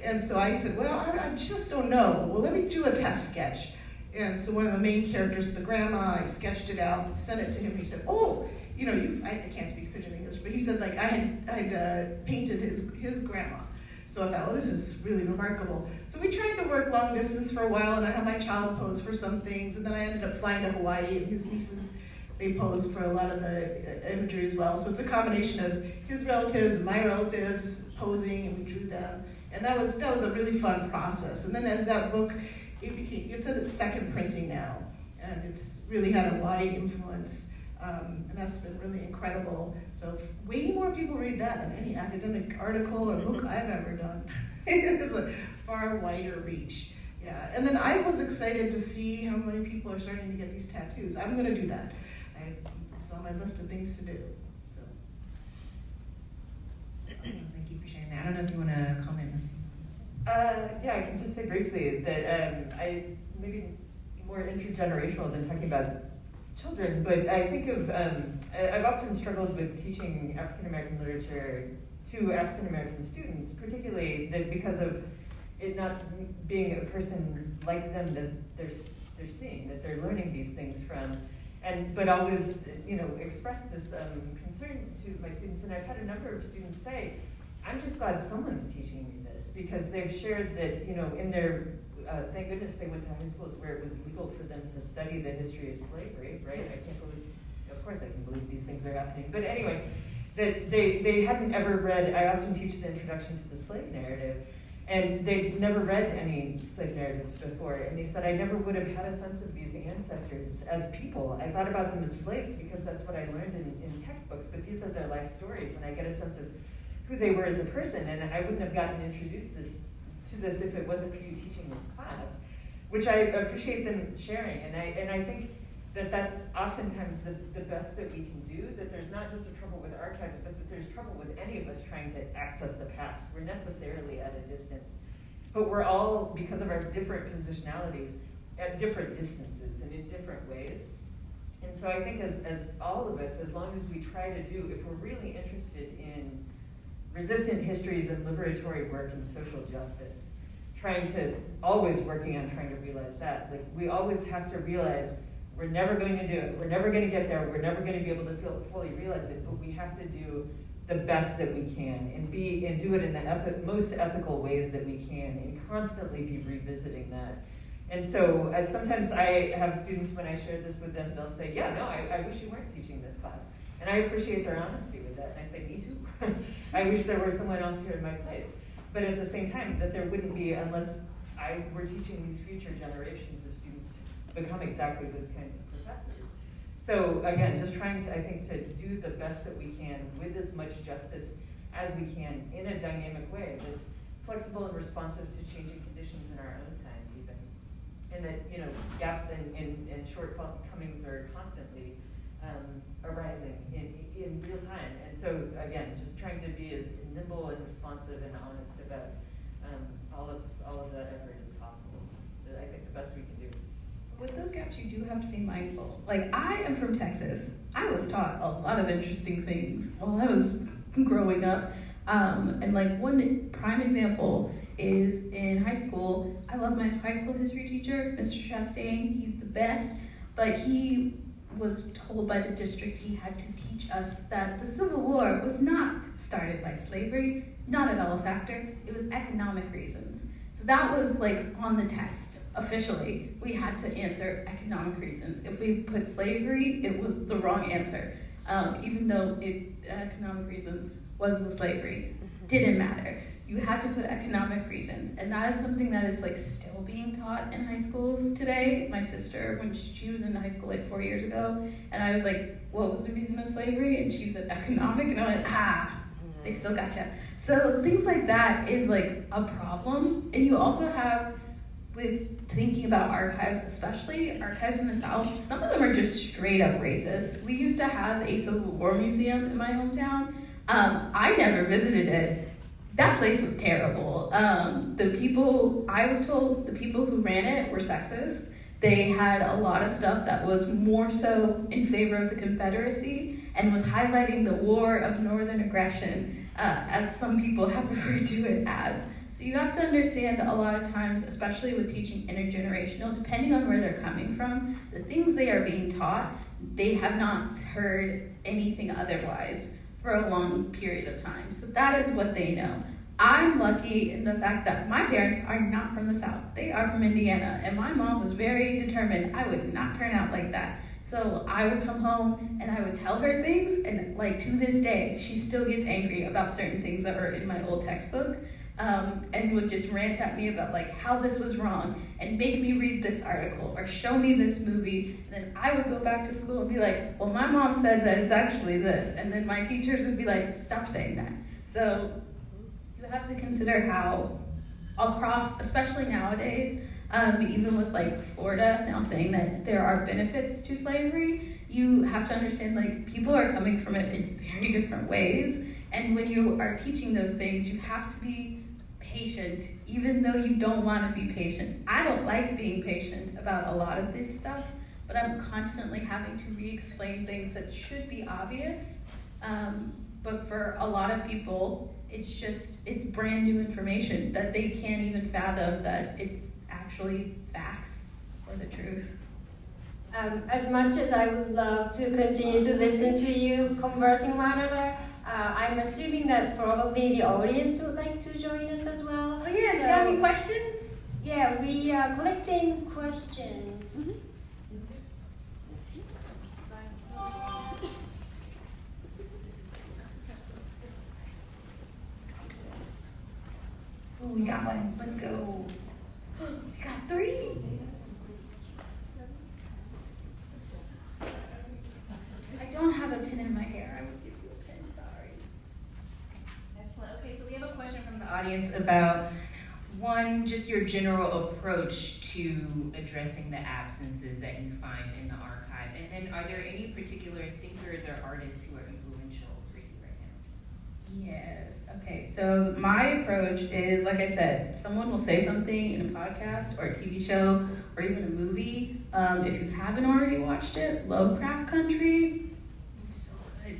And so I said, well, I just don't know. Well, let me do a test sketch. And so one of the main characters, the grandma, I sketched it out, sent it to him. He said, oh, I can't speak Pidgin English, but he said, I had painted his grandma. So I thought, oh, this is really remarkable. So we tried to work long distance for a while, and I had my child pose for some things, and then I ended up flying to Hawaii, and his nieces, they posed for a lot of the imagery as well. So it's a combination of his relatives and my relatives posing, and we drew them. And that was a really fun process. And then as that book, it's at its second printing now, and it's really had a wide influence, and that's been really incredible. So way more people read that than any academic article or book I've ever done. It's a far wider reach. Yeah, and then I was excited to see how many people are starting to get these tattoos. I'm gonna do that. It's on my list of things to do. So. Thank you for sharing that. I don't know if you want to comment, Marcy. Yeah, I can just say briefly that I maybe more intergenerational than talking about children, but I think of, I've often struggled with teaching African American literature to African American students, particularly that because of it not being a person like them that they're seeing, that they're learning these things from. But always, express this concern to my students, and I've had a number of students say, I'm just glad someone's teaching me this, because they've shared that, in their, thank goodness they went to high schools where it was legal for them to study the history of slavery, right? I can't believe, of course I can believe these things are happening, but anyway, that they hadn't ever read, I often teach the introduction to the slave narrative, and they'd never read any slave narratives before, and they said, I never would have had a sense of these ancestors as people. I thought about them as slaves because that's what I learned in textbooks, but these are their life stories, and I get a sense of who they were as a person, and I wouldn't have gotten introduced to this if it wasn't for you teaching this class, which I appreciate them sharing, and I think that that's oftentimes the best that we can do, that there's not just a trouble with archives, but that there's trouble with any of us trying to access the past. We're necessarily at a distance, but we're all, because of our different positionalities, at different distances and in different ways. And so I think as all of us, as long as we try to do, if we're really interested in resistant histories and liberatory work and social justice, always working on trying to realize that, like we always have to realize we're never going to do it, we're never going to get there, we're never going to be able to fully realize it, but we have to do the best that we can and do it in the most ethical ways that we can and constantly be revisiting that. And so sometimes I have students, when I share this with them, they'll say, yeah, no, I wish you weren't teaching this class. And I appreciate their honesty with that. And I say, me too. I wish there were someone else here in my place. But at the same time, that there wouldn't be unless I were teaching these future generations of students to become exactly those kinds of professors. So again, just trying to, I think, to do the best that we can with as much justice as we can in a dynamic way that's flexible and responsive to changing conditions in our own time even. And that, you know, gaps and shortcomings are constantly arising in real time. And so again, just trying to be as nimble and responsive and honest about all of that effort as possible. Is, I think, the best we can do. With those gaps, you do have to be mindful. Like, I am from Texas. I was taught a lot of interesting things while I was growing up. And like one prime example is in high school. I love my high school history teacher, Mr. Chastain. He's the best. But he was told by the district he had to teach us that the Civil War was not started by slavery, not at all a factor. It was economic reasons. So that was like on the test. Officially, we had to answer economic reasons. If we put slavery, it was the wrong answer. Even though economic reasons was the slavery, didn't matter. You had to put economic reasons, and that is something that is like still being taught in high schools today. My sister, when she was in high school like 4 years ago, and I was like, what was the reason of slavery? And she said economic, and I went, they still gotcha. So things like that is like a problem. And you also have, with thinking about archives, especially archives in the South, some of them are just straight up racist. We used to have a Civil War museum in my hometown. I never visited it. That place was terrible. The people, I was told, the people who ran it were sexist. They had a lot of stuff that was more so in favor of the Confederacy and was highlighting the war of Northern aggression, as some people have referred to it as. So you have to understand a lot of times, especially with teaching intergenerational, depending on where they're coming from, the things they are being taught, they have not heard anything otherwise for a long period of time. So that is what they know. I'm lucky in the fact that my parents are not from the South. They are from Indiana, and my mom was very determined I would not turn out like that. So I would come home and I would tell her things, and like to this day, she still gets angry about certain things that were in my old textbook. And would just rant at me about like how this was wrong and make me read this article or show me this movie. And then I would go back to school and be like, well, my mom said that it's actually this. And then my teachers would be like, stop saying that. So you have to consider how across, especially nowadays, even with like Florida now saying that there are benefits to slavery, you have to understand like people are coming from it in very different ways. And when you are teaching those things, you have to be patient, even though you don't want to be patient. I don't like being patient about a lot of this stuff, but I'm constantly having to re-explain things that should be obvious. But for a lot of people, it's brand new information that they can't even fathom that it's actually facts or the truth. As much as I would love to continue to listen to you conversing one another, I'm assuming that probably the audience would like to join us as well. Oh yeah, do you have any questions? Yeah, we are collecting questions. Oh, we got one. Let's go. We got 3. I don't have a pin in my hair. I would give you a pin, sorry. Excellent. Okay, so we have a question from the audience about, one, just your general approach to addressing the absences that you find in the archive. And then are there any particular thinkers or artists who are influential for you right now? Yes. Okay, so my approach is, like I said, someone will say something in a podcast or a TV show or even a movie. If you haven't already watched it, Lovecraft Country, so good.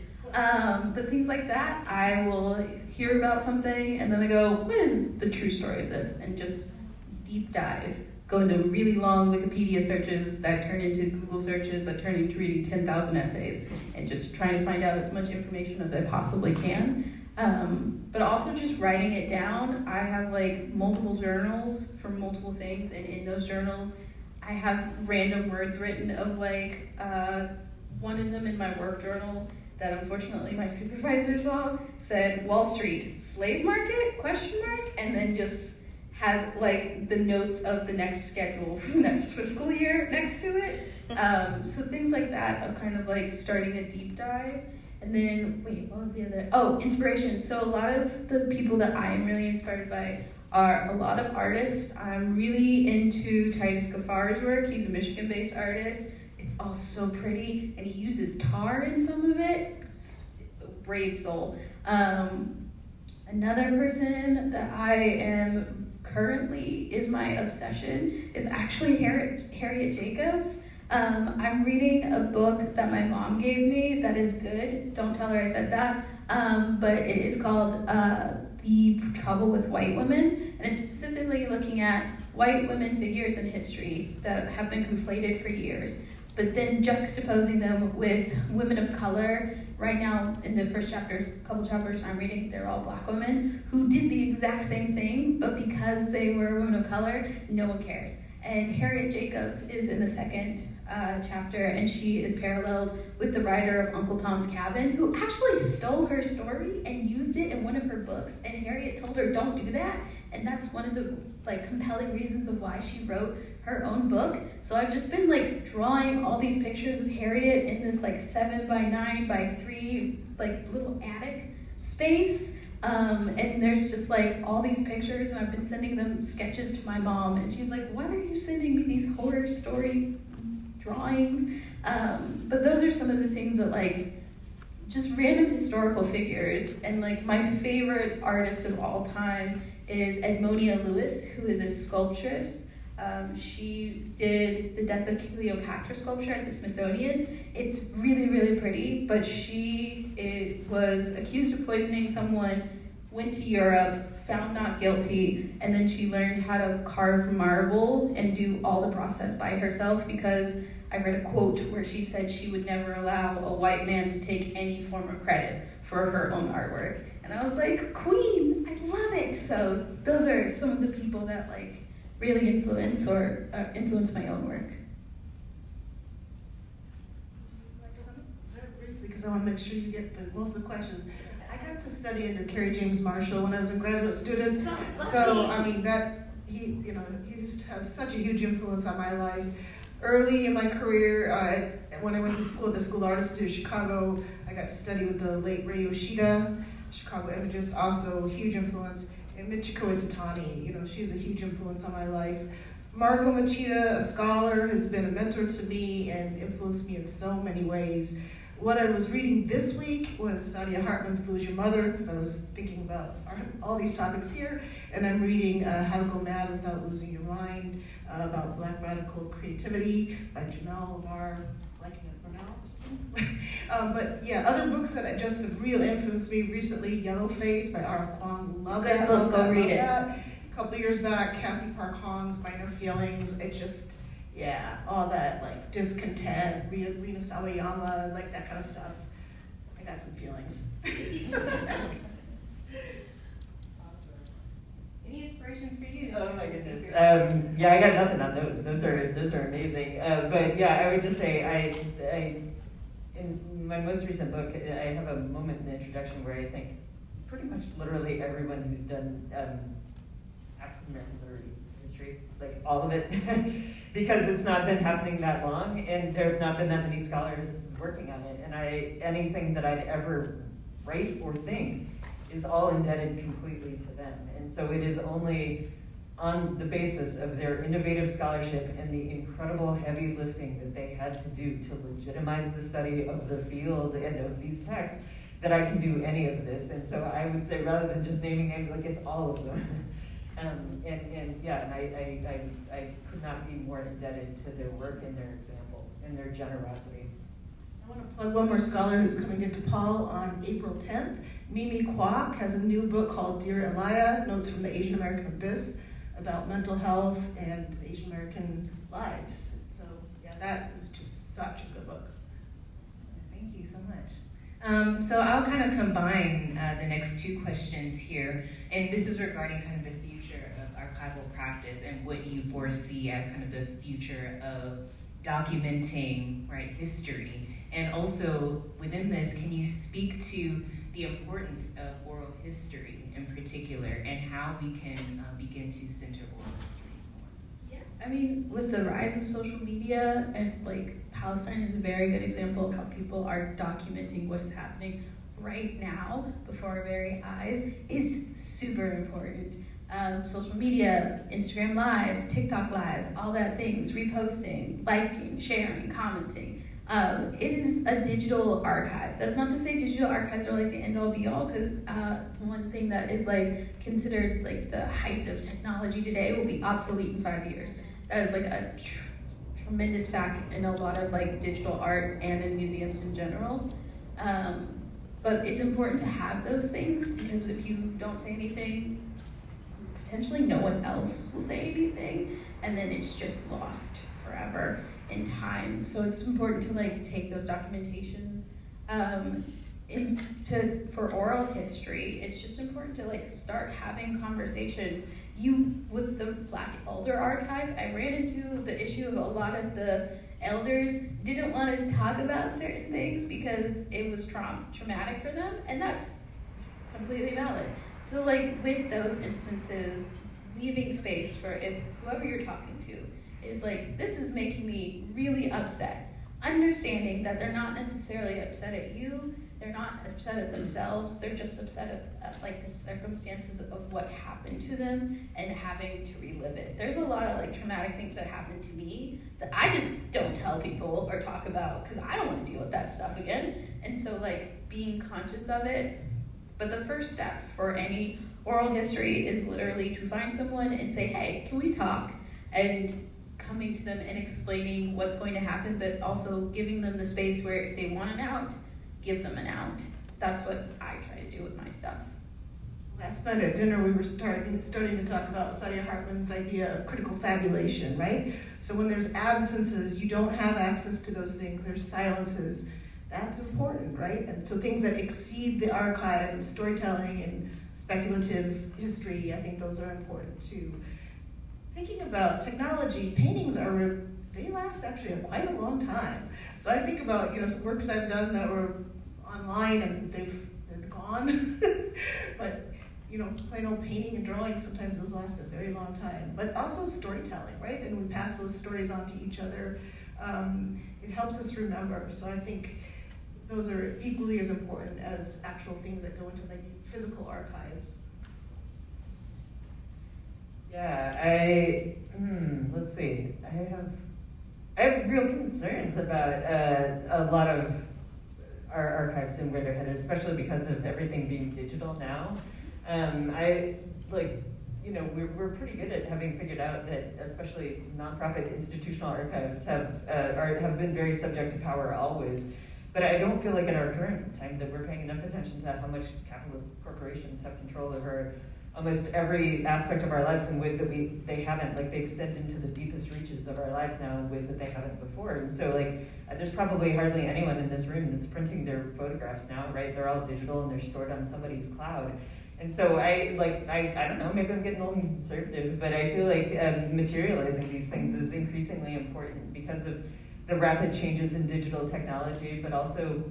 But things like that, I will hear about something and then I go, what is the true story of this? And just deep dive. go into really long Wikipedia searches that turn into Google searches that turn into reading 10,000 essays and just trying to find out as much information as I possibly can. But also just writing it down. I have like multiple journals for multiple things, and in those journals, I have random words written of like, one of them in my work journal that unfortunately my supervisor saw said Wall Street, slave market, ? And then just had like the notes of the next schedule for the next fiscal year next to it. So things like that of kind of like starting a deep dive. And then, wait, what was the other? Oh, inspiration. So a lot of the people that I am really inspired by are a lot of artists. I'm really into Titus Gaffar's work. He's a Michigan-based artist. It's all so pretty, and he uses tar in some of it. Brave soul. Another person that I am currently is my obsession is actually Harriet Jacobs. I'm reading a book that my mom gave me that is good. Don't tell her I said that. But it is called The Trouble with White Women, and it's specifically looking at white women figures in history that have been conflated for years, but then juxtaposing them with women of color. Right now, in the first couple chapters I'm reading, they're all black women who did the exact same thing, but because they were women of color, no one cares. And Harriet Jacobs is in the second chapter, and she is paralleled with the writer of Uncle Tom's Cabin, who actually stole her story and used it in one of her books, and Harriet told her, don't do that, and that's one of the like compelling reasons of why she wrote her own book. So I've just been like drawing all these pictures of Harriet in this like 7x9x3 like little attic space. And there's just like all these pictures, and I've been sending them sketches to my mom, and she's like, why are you sending me these horror story drawings? But those are some of the things that like, just random historical figures. And like my favorite artist of all time is Edmonia Lewis, who is a sculptress. She did the Death of Cleopatra sculpture at the Smithsonian. It's really, really pretty, but she was accused of poisoning someone, went to Europe, found not guilty, and then she learned how to carve marble and do all the process by herself, because I read a quote where she said she would never allow a white man to take any form of credit for her own artwork. And I was like, queen, I love it. So those are some of the people that like really influence my own work. Very briefly, because I want to make sure you get most of the questions. I got to study under Kerry James Marshall when I was a graduate student. So I mean he has such a huge influence on my life. Early in my career, when I went to school at the School of Art Institute of Chicago, I got to study with the late Ray Yoshida, Chicago imagist, also huge influence. And Michiko Itatani, she's a huge influence on my life. Margot Machida, a scholar, has been a mentor to me and influenced me in so many ways. What I was reading this week was Sadia Hartman's Lose Your Mother, because I was thinking about all these topics here, and I'm reading How to Go Mad Without Losing Your Mind, about Black radical creativity by Jamel Lamar, but yeah, other books that just have real influenced me recently, Yellowface by R.F. Kuang. Love Good that book, go read it. A couple of years back, Kathy Park Hong's Minor Feelings. It just, all that like discontent, Rina Sawayama, like that kind of stuff. I got some feelings. Any inspirations for you? Oh my goodness. I got nothing on those. Those are amazing. But yeah, I would just say I in my most recent book, I have a moment in the introduction where I think pretty much literally everyone who's done African American literary history, like all of it, because it's not been happening that long, and there have not been that many scholars working on it. And anything that I'd ever write or think is all indebted completely to them. And so it is only on the basis of their innovative scholarship and the incredible heavy lifting that they had to do to legitimize the study of the field and of these texts that I can do any of this. And so I would say, rather than just naming names, like it's all of them. I could not be more indebted to their work and their example and their generosity. I want to plug one more scholar who's coming into Paul on April 10th. Mimi Kwok has a new book called Dear Elia, Notes from the Asian American Abyss. about mental health and Asian American lives. So yeah, that is just such a good book. Thank you so much. So I'll kind of combine the next two questions here, and this is regarding kind of the future of archival practice and what you foresee as kind of the future of documenting, right, history. And also within this, can you speak to the importance of oral history in particular and how we can begin to center oral histories more? Yeah, I mean, with the rise of social media, as like Palestine is a very good example of how people are documenting what is happening right now before our very eyes. It's super important. Social media, Instagram lives, TikTok lives, all that things, reposting, liking, sharing, commenting. It is a digital archive. That's not to say digital archives are like the end all be all, because one thing that is like considered like the height of technology today will be obsolete in 5 years. That is like a tremendous fact in a lot of like digital art and in museums in general. But it's important to have those things, because if you don't say anything, potentially no one else will say anything, and then it's just lost forever in time. So it's important to like take those documentations. For oral history, it's just important to like start having conversations. With the Black Elder Archive, I ran into the issue of a lot of the elders didn't want to talk about certain things because it was traumatic for them, and that's completely valid. So like with those instances, leaving space for if whoever you're talking to is like, this is making me really upset. Understanding that they're not necessarily upset at you, they're not upset at themselves, they're just upset at like the circumstances of what happened to them and having to relive it. There's a lot of like traumatic things that happened to me that I just don't tell people or talk about because I don't want to deal with that stuff again. And so like being conscious of it. But the first step for any oral history is literally to find someone and say, hey, can we talk? And coming to them and explaining what's going to happen, but also giving them the space where if they want an out, give them an out. That's what I try to do with my stuff. Last night at dinner, we were starting to talk about Saidiya Hartman's idea of critical fabulation, right? So when there's absences, you don't have access to those things, there's silences. That's important, right? And so things that exceed the archive and storytelling and speculative history, I think those are important too. Thinking about technology, paintings they last actually quite a long time. So I think about some works I've done that were online and they're gone. But plain old painting and drawing, sometimes those last a very long time. But also storytelling, right? And we pass those stories on to each other. It helps us remember. So I think those are equally as important as actual things that go into like physical archives. Yeah, let's see. I have real concerns about a lot of our archives and where they're headed, especially because of everything being digital now. We're pretty good at having figured out that, especially nonprofit institutional archives have been very subject to power always. But I don't feel like in our current time that we're paying enough attention to how much capitalist corporations have control over almost every aspect of our lives in ways that they haven't. Like, they extend into the deepest reaches of our lives now in ways that they haven't before. And so there's probably hardly anyone in this room that's printing their photographs now, right? They're all digital and they're stored on somebody's cloud. And so I don't know, maybe I'm getting old and conservative, but I feel like materializing these things is increasingly important because of the rapid changes in digital technology, but also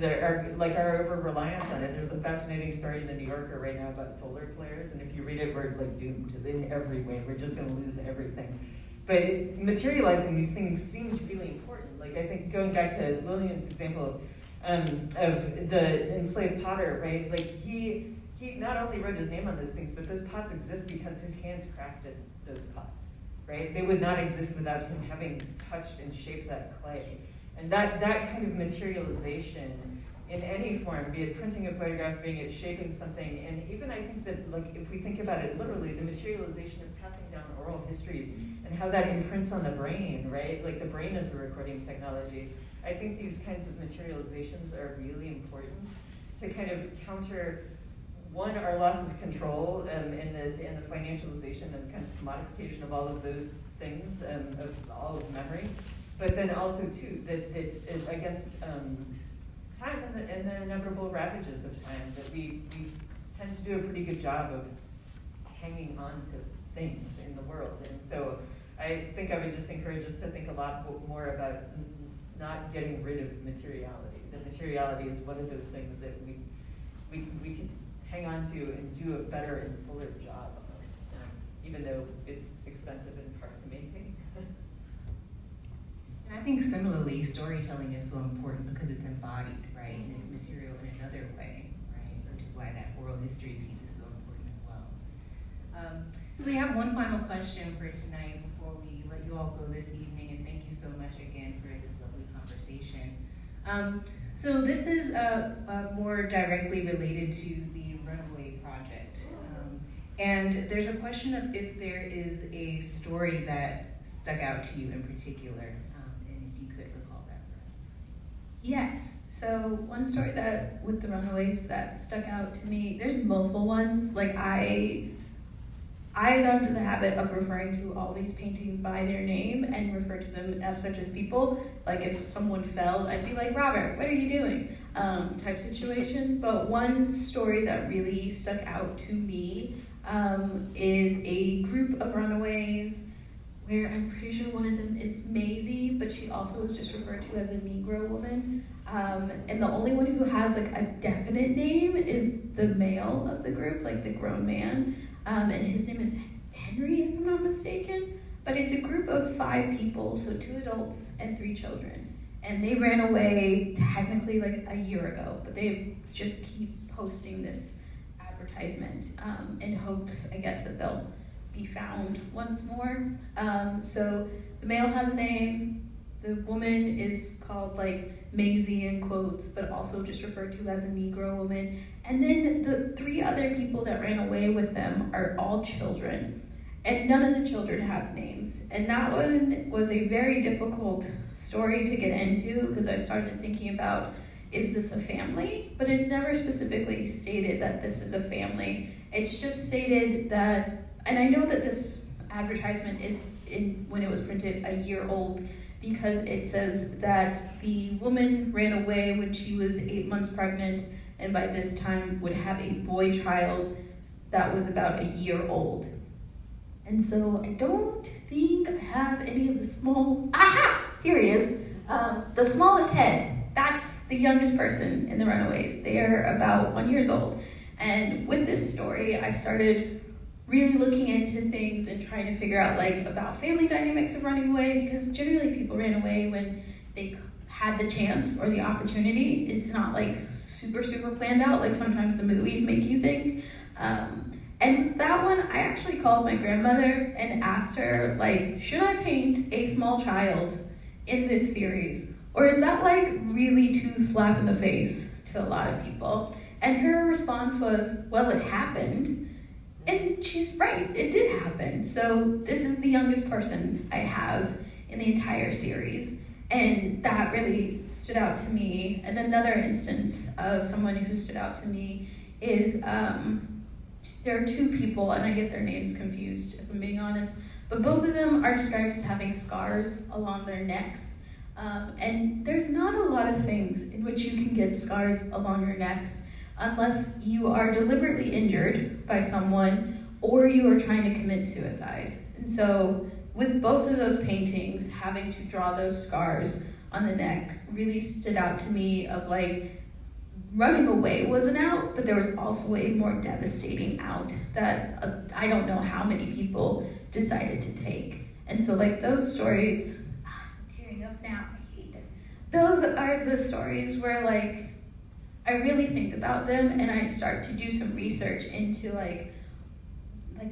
our over-reliance on it. There's a fascinating story in the New Yorker right now about solar flares, and if you read it, we're doomed in every way. We're just gonna lose everything. But materializing these things seems really important. I think going back to Lillian's example of the enslaved potter, right? He not only wrote his name on those things, but those pots exist because his hands crafted those pots, right? They would not exist without him having touched and shaped that clay. And that kind of materialization in any form, be it printing a photograph, be it shaping something, and even I think that if we think about it literally, the materialization of passing down oral histories and how that imprints on the brain, right? The brain is a recording technology. I think these kinds of materializations are really important to kind of counter one, our loss of control and the financialization and kind of commodification of all of those things, of all of memory. But then also, too, that it's against time and the inevitable ravages of time, that we tend to do a pretty good job of hanging on to things in the world. And so I think I would just encourage us to think a lot more about not getting rid of materiality. That materiality is one of those things that we can hang on to and do a better and fuller job of, even though it's expensive and hard to maintain. And I think similarly, storytelling is so important because it's embodied, right? And it's material in another way, right? Which is why that oral history piece is so important as well. So we have one final question for tonight before we let you all go this evening, and thank you so much again for this lovely conversation. So this is more directly related to the Runaway Project. And there's a question of if there is a story that stuck out to you in particular, and if you could recall that for us. Yes. So one story that with the Runaways that stuck out to me, there's multiple ones. Like I got into the habit of referring to all these paintings by their name and refer to them as such as people. Like if someone fell, I'd be like, Robert, what are you doing? Type situation. But one story that really stuck out to me is a group of runaways where I'm pretty sure one of them is Maisie, but she also is just referred to as a Negro woman. And the only one who has like a definite name is the male of the group, like the grown man. And his name is Henry, if I'm not mistaken. But it's a group of 5 people, so 2 adults and 3 children. And they ran away technically like a year ago, but they just keep posting this advertisement in hopes, I guess, that they'll be found once more. So the male has a name, the woman is called like Maisie in quotes, but also just referred to as a Negro woman. And then the 3 other people that ran away with them are all children. And none of the children have names. And that one was a very difficult story to get into because I started thinking about, is this a family? But it's never specifically stated that this is a family. It's just stated that, and I know that this advertisement is when it was printed a year old, because it says that the woman ran away when she was 8 months pregnant and by this time would have a boy child that was about a year old. And so I don't think I have any of the small, here he is. The smallest head, that's the youngest person in the Runaways. They are about 1 year old. And with this story, I started really looking into things and trying to figure out like about family dynamics of running away, because generally people ran away when they had the chance or the opportunity. It's not like super planned out like sometimes the movies make you think. And that one, I actually called my grandmother and asked her, like, should I paint a small child in this series? Or is that like really too slap in the face to a lot of people? And her response was, well, it happened. And she's right, it did happen. So this is the youngest person I have in the entire series. And that really stood out to me. And another instance of someone who stood out to me is, there are 2 people, and I get their names confused if I'm being honest, but both of them are described as having scars along their necks. And there's not a lot of things in which you can get scars along your necks unless you are deliberately injured by someone or you are trying to commit suicide. And so with both of those paintings, having to draw those scars on the neck really stood out to me of like, running away was an out, but there was also a more devastating out that I don't know how many people decided to take. And so like those stories, I'm tearing up now, I hate this. Those are the stories where like, I really think about them and I start to do some research into like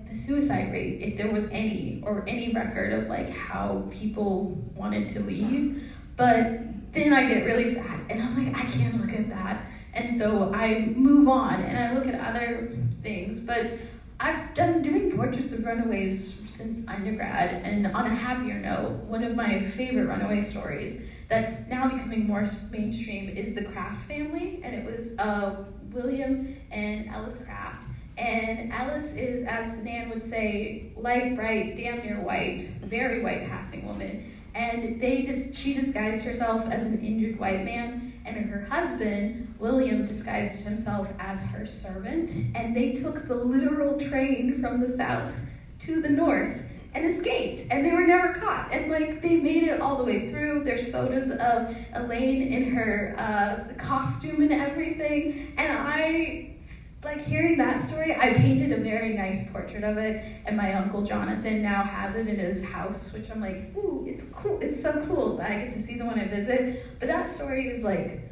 the suicide rate, if there was any, or any record of like how people wanted to leave. But then I get really sad and I'm like, I can't look at that. And so I move on and I look at other things, but I've done doing portraits of runaways since undergrad. And on a happier note, one of my favorite runaway stories that's now becoming more mainstream is the Kraft family. And it was William and Ellis Craft. And Ellis is, as Nan would say, light, bright, damn near white, very white passing woman. And she disguised herself as an injured white man, and her husband, William, disguised himself as her servant, and they took the literal train from the south to the north and escaped, and they were never caught. And like, they made it all the way through. There's photos of Elaine in her costume and everything, and I, like, hearing that story, I painted a very nice portrait of it, and my uncle Jonathan now has it in his house, which I'm like, ooh, it's cool, it's so cool that I get to see them when I visit. But that story is like,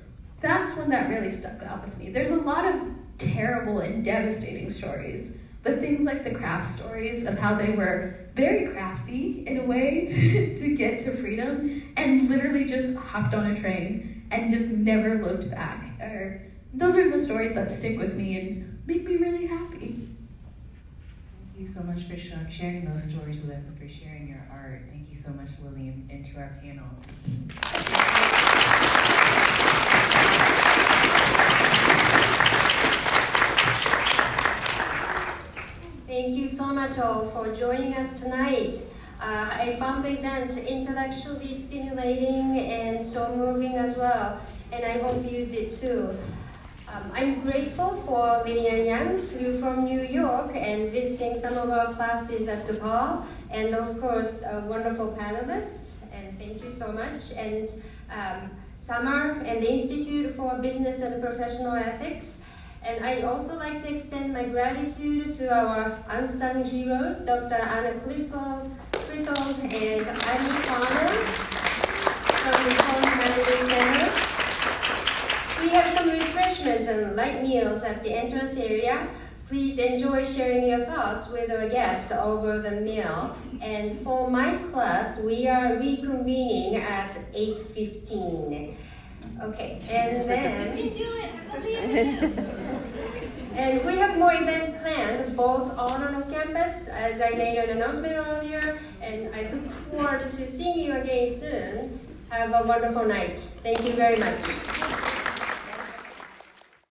that's one that really stuck out with me. There's a lot of terrible and devastating stories, but things like the Craft stories of how they were very crafty in a way to get to freedom, and literally just hopped on a train and just never looked back. Those are the stories that stick with me and make me really happy. Thank you so much for sharing those stories with us and for sharing your art. Thank you so much, Lillian, and to our panel. Thank you so much all for joining us tonight. I found the event intellectually stimulating and so moving as well, and I hope you did too. I'm grateful for Lillian Yang, flew from New York and visiting some of our classes at DePaul, and of course, our wonderful panelists, and thank you so much. And Summer and the Institute for Business and Professional Ethics. And I'd also like to extend my gratitude to our unsung heroes, Dr. Anna Clisol and Annie Farmer from the Paul Humanities Center. We have some refreshments and light meals at the entrance area. Please enjoy sharing your thoughts with our guests over the meal. And for my class, we are reconvening at 8:15. Okay, and then... You can do it, I believe in you. And we have more events planned, both on and off campus, as I made an announcement earlier, and I look forward to seeing you again soon. Have a wonderful night. Thank you very much.